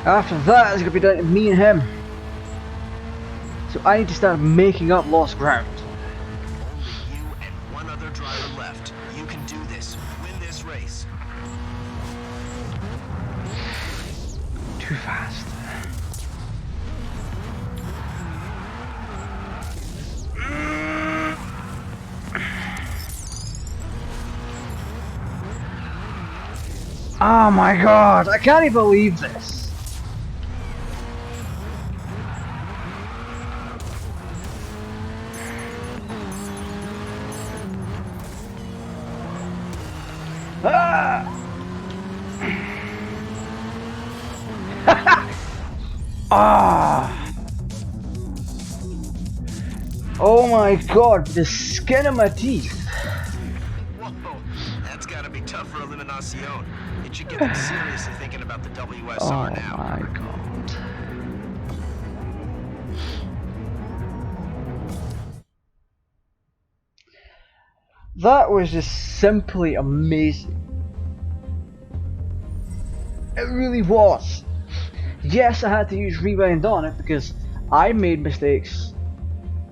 A: After that, it's going to be down to me and him. So I need to start making up lost ground.
C: Only you and one other driver left. You can do this. Win this race.
A: Too fast. Oh my god, I can't even believe this. Ah! Ah! Oh my god, the skin of my teeth.
C: Whoa, that's gotta be tough for Eliminacion. It should get them seriously thinking about the WSR
A: Oh
C: now.
A: my god. That was just simply amazing. It really was. Yes, I had to use rewind on it because I made mistakes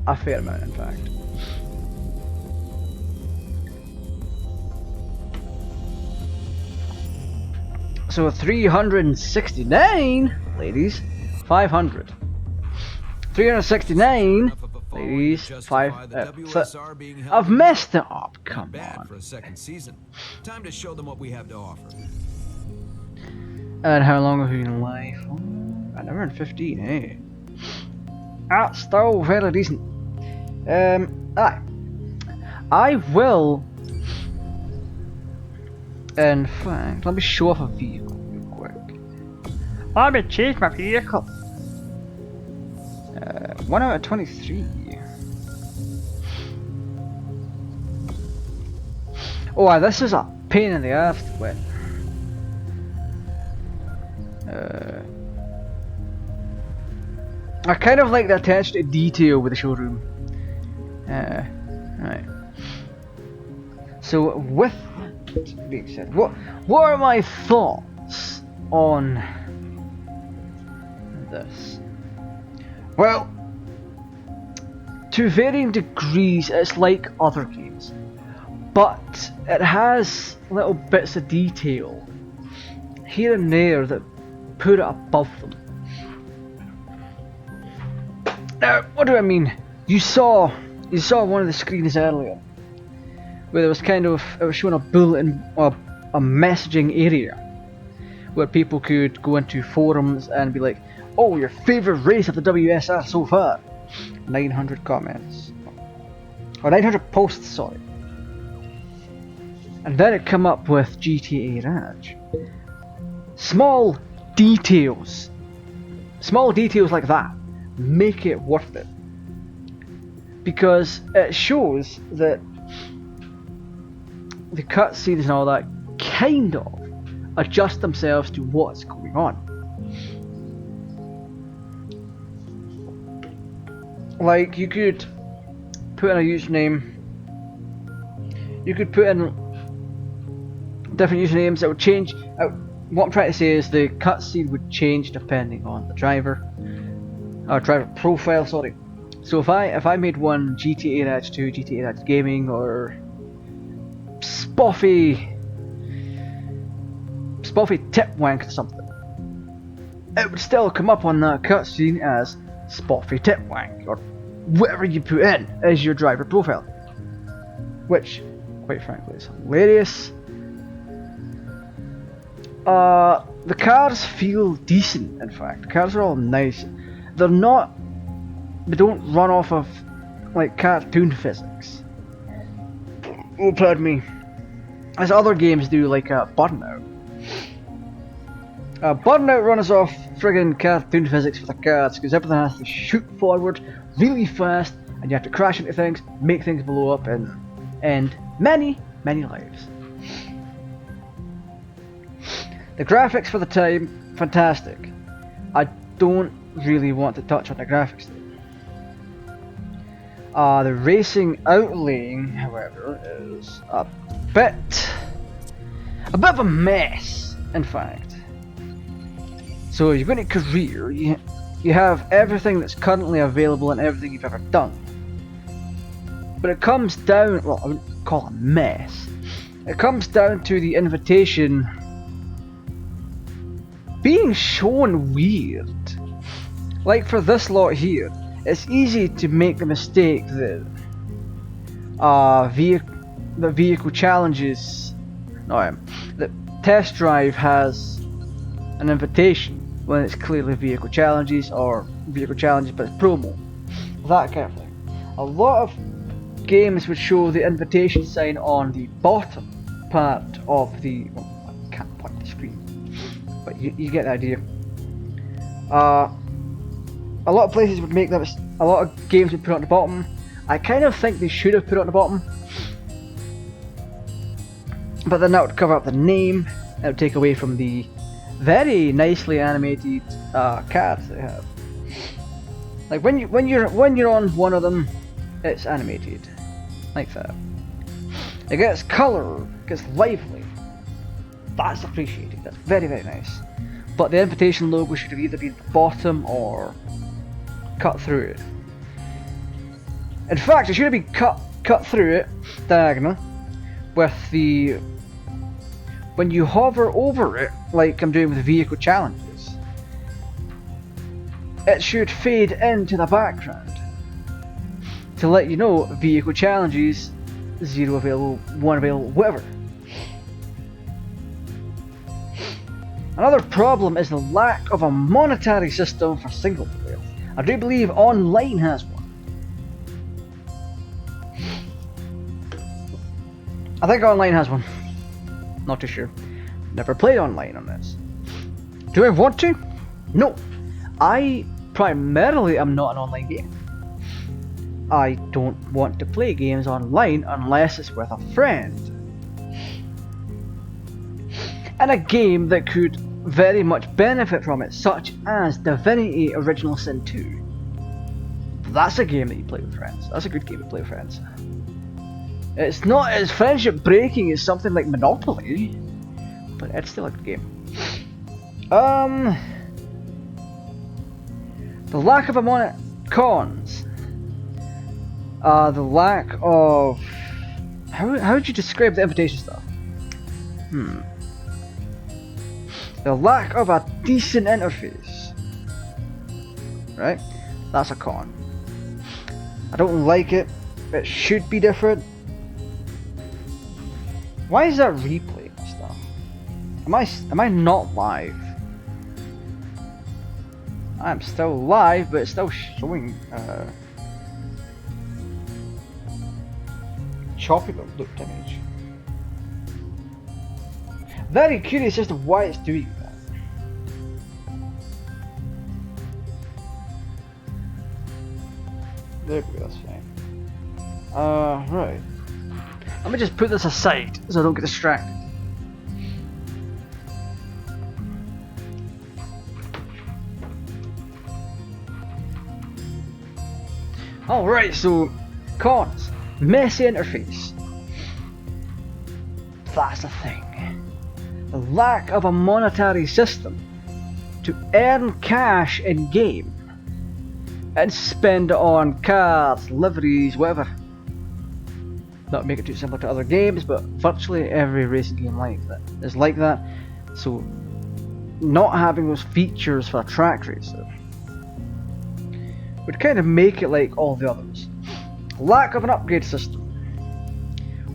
A: a fair amount, in fact. So 369, ladies, 500. 369, ladies, 5. I've messed it up. Come on.
B: For a second season. Time to show them what we have to offer.
A: And how long have we been live? An hour and 15, eh? That's still very decent. Aye. I will. In fact, let me show off a vehicle real quick. Let me change my vehicle. 1 out of 23. Oh, this is a pain in the ass to win. I kind of like the attention to detail with the showroom. Right. So with that being said, what are my thoughts on this? Well, to varying degrees, it's like other games, but it has little bits of detail here and there that put it above them. Now, what do I mean? You saw one of the screens earlier where it was showing a bulletin or a messaging area where people could go into forums and be like, oh, your favourite race of the WSR so far. 900 comments. Or 900 posts, sorry. And then it come up with GTAraj. Small details like that make it worth it. Because it shows that the cutscenes and all that kind of adjust themselves to what's going on. Like, you could put in a username, you could put in different usernames that would change. What I'm trying to say is the cutscene would change depending on the driver, or driver profile, sorry. So if I made one GTAraj 2, GTArajgaming, or Spoffy Tipwank or something, it would still come up on that cutscene as Spoffy Tipwank, or whatever you put in as your driver profile. Which, quite frankly, is hilarious. The cars feel decent, in fact. The cars are all nice. They don't run off of, like, cartoon physics. Oh, pardon me. As other games do, like Burnout. Burnout runs off friggin' cartoon physics for the cars, because everything has to shoot forward really fast, and you have to crash into things, make things blow up, and end many, many lives. The graphics for the time, fantastic. I don't really want to touch on the graphics though. The racing outlaying, however, is a bit of a mess, in fact. So you've got a career, you have everything that's currently available and everything you've ever done. But it comes down, well, I wouldn't call it a mess. It comes down to the invitation being shown weird. Like for this lot here, it's easy to make the mistake that the vehicle challenges, the test drive has an invitation when it's clearly vehicle challenges but it's promo, that kind of thing. A lot of games would show the invitation sign on the bottom part of the, well, I can't point the screen, but you get the idea. A lot of places would make that, a lot of games would put it on the bottom. I kind of think they should have put it on the bottom, but then that would cover up the name, it would take away from the very nicely animated cards they have. Like when you're on one of them, it's animated like that. It gets colour, it gets lively. That's appreciated. That's very, very nice. But the invitation logo should have either been at the bottom or cut through it. In fact, it should have been cut through it diagonal with the, when you hover over it, like I'm doing with the vehicle challenges, it should fade into the background to let you know vehicle challenges, 0 available, 1 available, whatever. Another problem is the lack of a monetary system for single player. I do believe online has one. I think online has one. Not too sure. Never played online on this. Do I want to? No, I primarily am not an online gamer. I don't want to play games online unless it's with a friend. And a game that could very much benefit from it, such as Divinity Original Sin 2. That's a game that you play with friends. That's a good game to play with friends. It's not as friendship breaking as something like Monopoly, but it's still a good game. The lack of cons. The lack of... How would you describe the invitation stuff? The lack of a decent interface. Right? That's a con. I don't like it. It should be different. Why is that replay and stuff? Am I not live? I'm still live, but it's still showing choppy looked image. Very curious as to why it's doing that. There we go, that's fine. Right. Let me just put this aside so I don't get distracted. Alright, so cons. Messy interface. That's the thing. The lack of a monetary system to earn cash in game and spend it on cars, liveries, whatever. Not make it too similar to other games, but virtually every racing game is like that. So not having those features for a track racer would kind of make it like all the others. Lack of an upgrade system.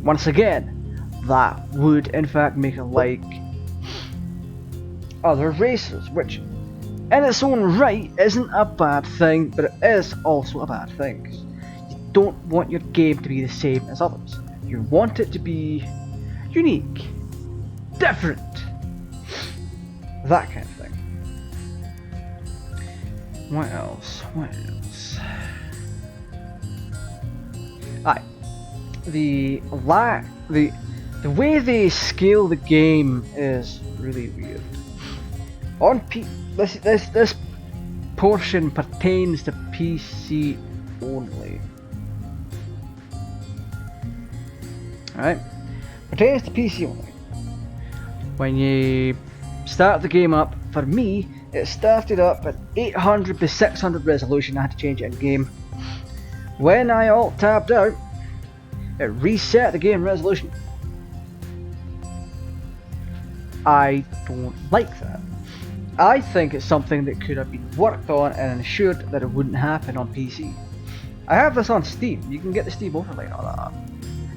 A: Once again, that would in fact make it like other racers, which in its own right isn't a bad thing, but it is also a bad thing. You don't want your game to be the same as others. You want it to be unique, different, that kind of thing. What else? What else? Aye. The way they scale the game is really weird. On this portion pertains to PC only. Alright? Pertains to PC only. When you start the game up, for me, it started up at 800 by 600 resolution. I had to change it in game. When I alt tabbed out, it reset the game resolution. I don't like that. I think it's something that could have been worked on and ensured that it wouldn't happen on PC. I have this on Steam. You can get the Steam overlay and all that.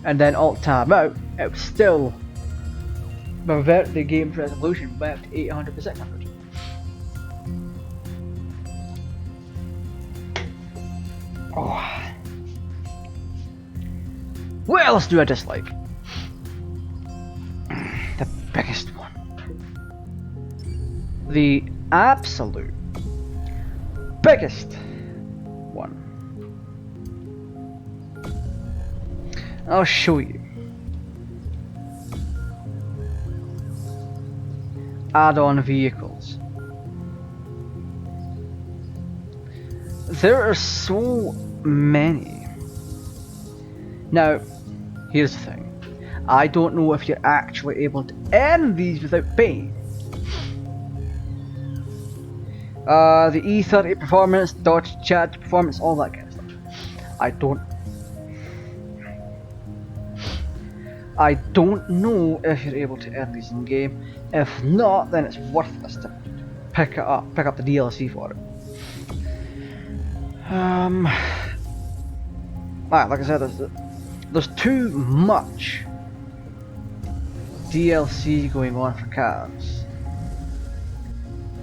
A: And then alt tab out, it would still revert the game's resolution back to 800 by 600. Oh. What else do I dislike? The biggest one. The absolute biggest one. I'll show you. Add-on vehicles. There are so many. Now, here's the thing. I don't know if you're actually able to earn these without paying. The E30 performance, Dodge Charge performance, all that kind of stuff. I don't know if you're able to earn these in game. If not, then it's worthless to pick up the DLC for it. Like I said, there's too much DLC going on for cars.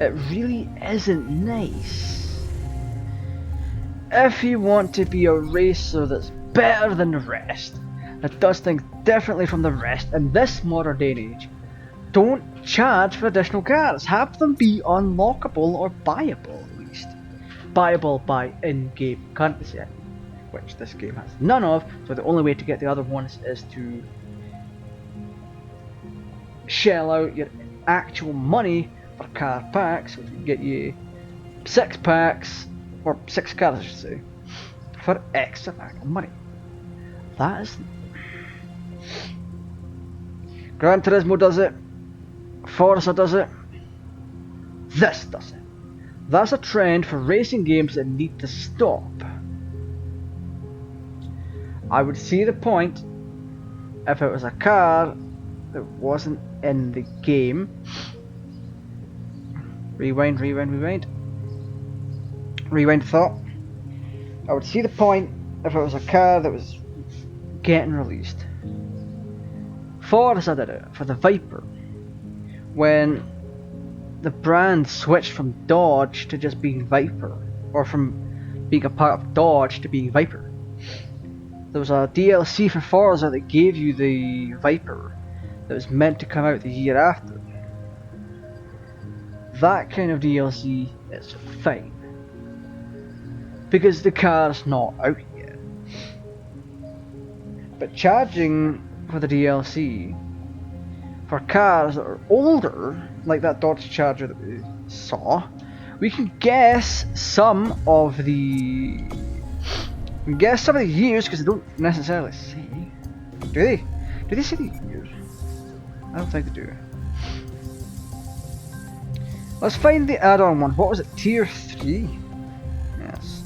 A: It really isn't nice. If you want to be a racer that's better than the rest, that does things differently from the rest in this modern day and age, don't charge for additional cars. Have them be unlockable or buyable at least. Buyable by in-game currency, which this game has none of, so the only way to get the other ones is to shell out your actual money for car packs, which can get you 6 packs, or 6 cars I should say, for X amount of money. That is... Gran Turismo does it, Forza does it, this does it. That's a trend for racing games that need to stop. I would see the point if it was a car that wasn't in the game. Rewind thought. I would see the point if it was a car that was getting released. Forza did it for the Viper when the brand switched from Dodge to just being Viper, or from being a part of Dodge to being Viper. There was a DLC for Forza that gave you the Viper that was meant to come out the year after. That kind of DLC is fine, because the car's not out yet. But charging for the DLC for cars that are older, like that Dodge Charger that we saw, we can guess some of the years, because they don't necessarily say. Do they? Do they say the years? I don't think they do. Let's find the add-on one. What was it? Tier 3? Yes.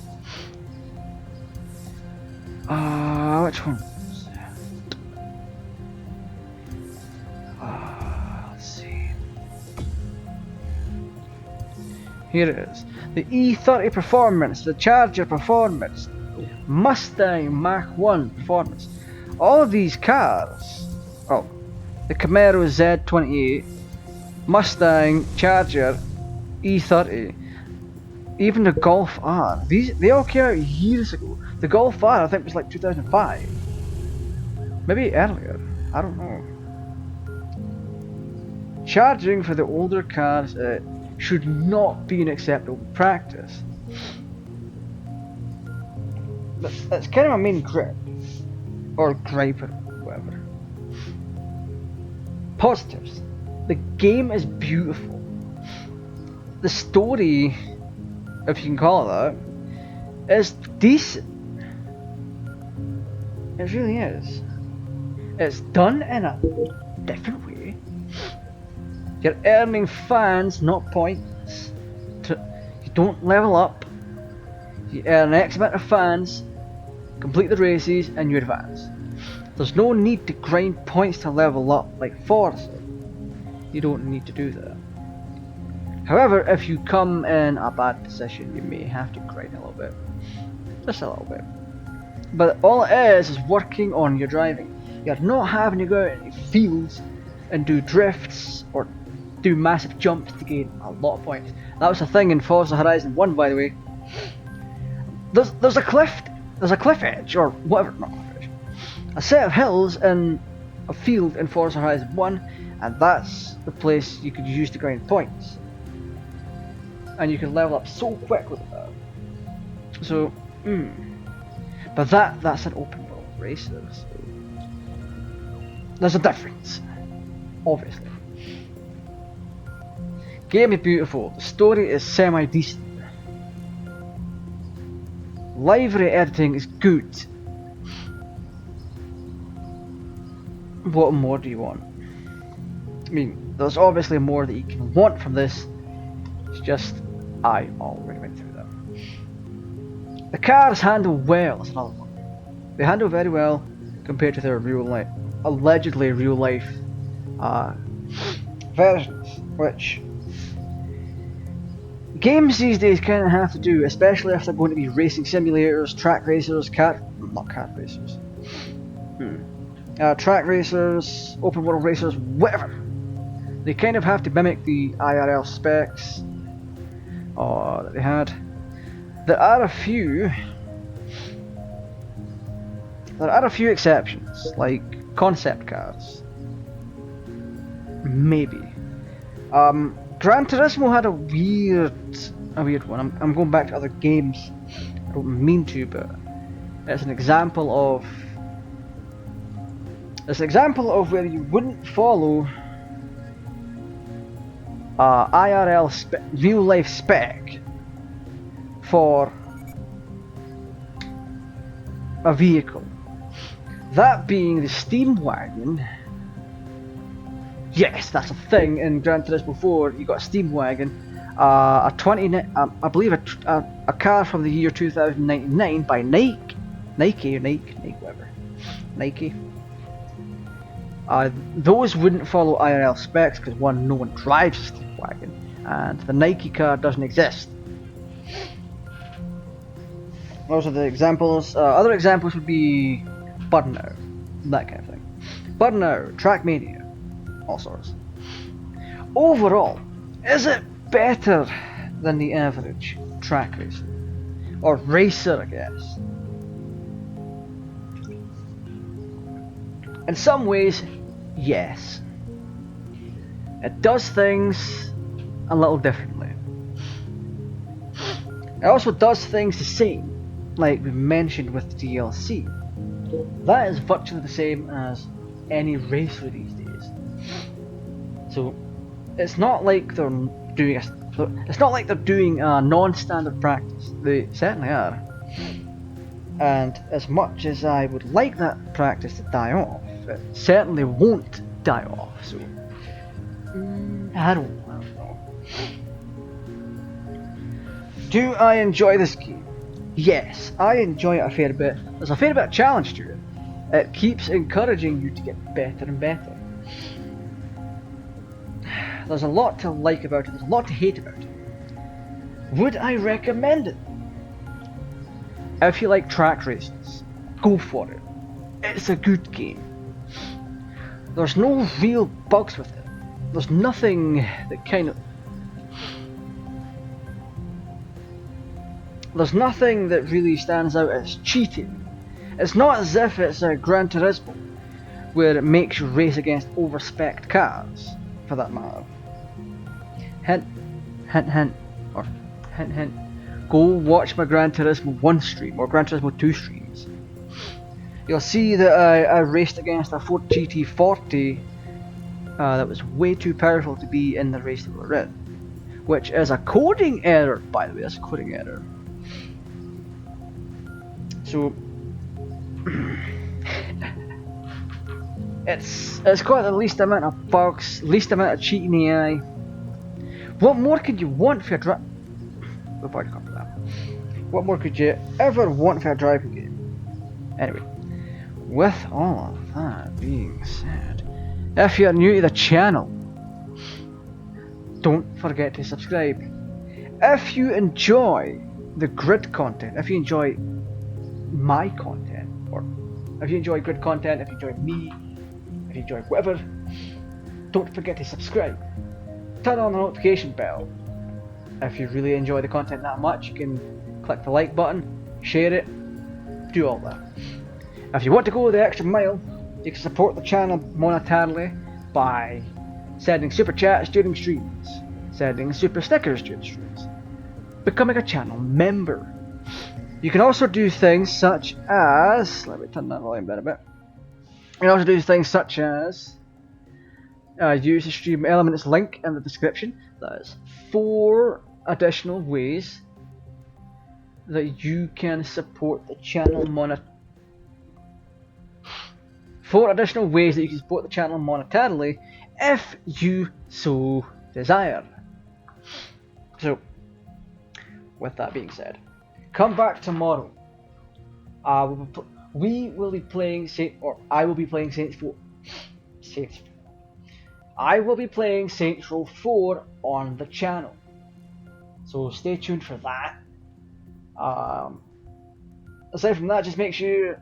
A: Which one was it? Let's see. Here it is. The E30 Performance, the Charger Performance, Mustang Mach 1 Performance. All of these cars, oh, the Camaro Z28, Mustang, Charger, E30, even the Golf R, they all came out years ago. The Golf R I think was like 2005, maybe earlier, I don't know. Charging for the older cars should not be an acceptable practice. That's kind of my main gripe, or gripe, or whatever. Positives. The game is beautiful. The story, if you can call it that, is decent. It really is. It's done in a different way. You're earning fans, not points. You don't level up. You earn X amount of fans, complete the races, and you advance. There's no need to grind points to level up like Forza. You don't need to do that. However, if you come in a bad position, you may have to grind a little bit. Just a little bit. But all it is working on your driving. You're not having to go out in the fields and do drifts or do massive jumps to gain a lot of points. That was a thing in Forza Horizon 1, by the way. There's a cliff edge, or whatever, not cliff edge. A set of hills in a field in Forza Horizon 1, and that's the place you could use to grind points. And you can level up so quick with that. So, but that's an open world race, so there's a difference, obviously. Game is beautiful, the story is semi-decent. Livery editing is good. What more do you want? I mean, there's obviously more that you can want from this. It's just, I already went through that. The cars handle well, that's another one. They handle very well compared to their real life, allegedly real life versions, which games these days kind of have to do, especially if they're going to be racing simulators, track racers, track racers, open world racers, whatever. They kind of have to mimic the IRL specs that they had. There are a few exceptions, like concept cars. Maybe. Gran Turismo had a weird one. I'm going back to other games. I don't mean to, but it's an example of where you wouldn't follow IRL real life spec for a vehicle. That being the Steam Wagon. Yes, that's a thing in Gran Turismo 4. You got a Steam Wagon, I believe a car from the year 2099 by Nike, whatever, Nike. Those wouldn't follow IRL specs because one, no one drives a Steam Wagon, and the Nike car doesn't exist. Those are the examples. Other examples would be Burnout, that kind of thing. Burnout, Trackmania, all sorts. Overall, is it better than the average track racer? Or racer, I guess. In some ways, yes. It does things a little differently. It also does things the same, like we mentioned with the DLC. That is virtually the same as any racer these days. So it's not like they're doing a non-standard practice. They certainly are. And as much as I would like that practice to die off, it certainly won't die off. So I don't know. Do I enjoy this game? Yes, I enjoy it a fair bit. There's a fair bit of challenge to it. It keeps encouraging you to get better and better. There's a lot to like about it, there's a lot to hate about it. Would I recommend it? If you like track races, go for it. It's a good game. There's no real bugs with it. There's nothing that There's nothing that really stands out as cheating. It's not as if it's a Gran Turismo, where it makes you race against over-spec'd cars, for that matter. Hint, hint, hint, or hint, hint. Go watch my Gran Turismo 1 stream, or Gran Turismo 2 streams. You'll see that I raced against a Ford GT40 that was way too powerful to be in the race that we're in. Which is a coding error, by the way, that's a coding error. So it's got the least amount of bugs, least amount of cheating AI. What more could you want for a What more could you ever want for a driving game? Anyway, with all of that being said, if you're new to the channel, don't forget to subscribe. If you enjoy the grid content, if you enjoy my content, or if you enjoy grid content, if you enjoy me, if you enjoy whatever, don't forget to subscribe. Turn on the notification bell. If you really enjoy the content that much, you can click the like button, share it, do all that. If you want to go the extra mile, you can support the channel monetarily by sending super chats during streams, sending super stickers during streams, becoming a channel member. You can also do things such as, let me turn that volume down a bit. You can also do things such as use the stream elements link in the description. That is 4 additional ways that you can support the channel monetarily if you so desire. So, with that being said, come back tomorrow. We will be playing I will be playing Saints Row 4 on the channel. So stay tuned for that. Aside from that, just make sure you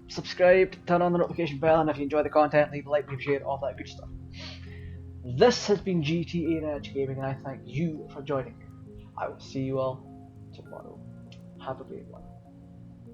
A: subscribe, turn on the notification bell, and if you enjoy the content, leave a like, leave a share, all that good stuff. This has been GTArajgaming, and I thank you for joining me. I will see you all tomorrow. Have a great one.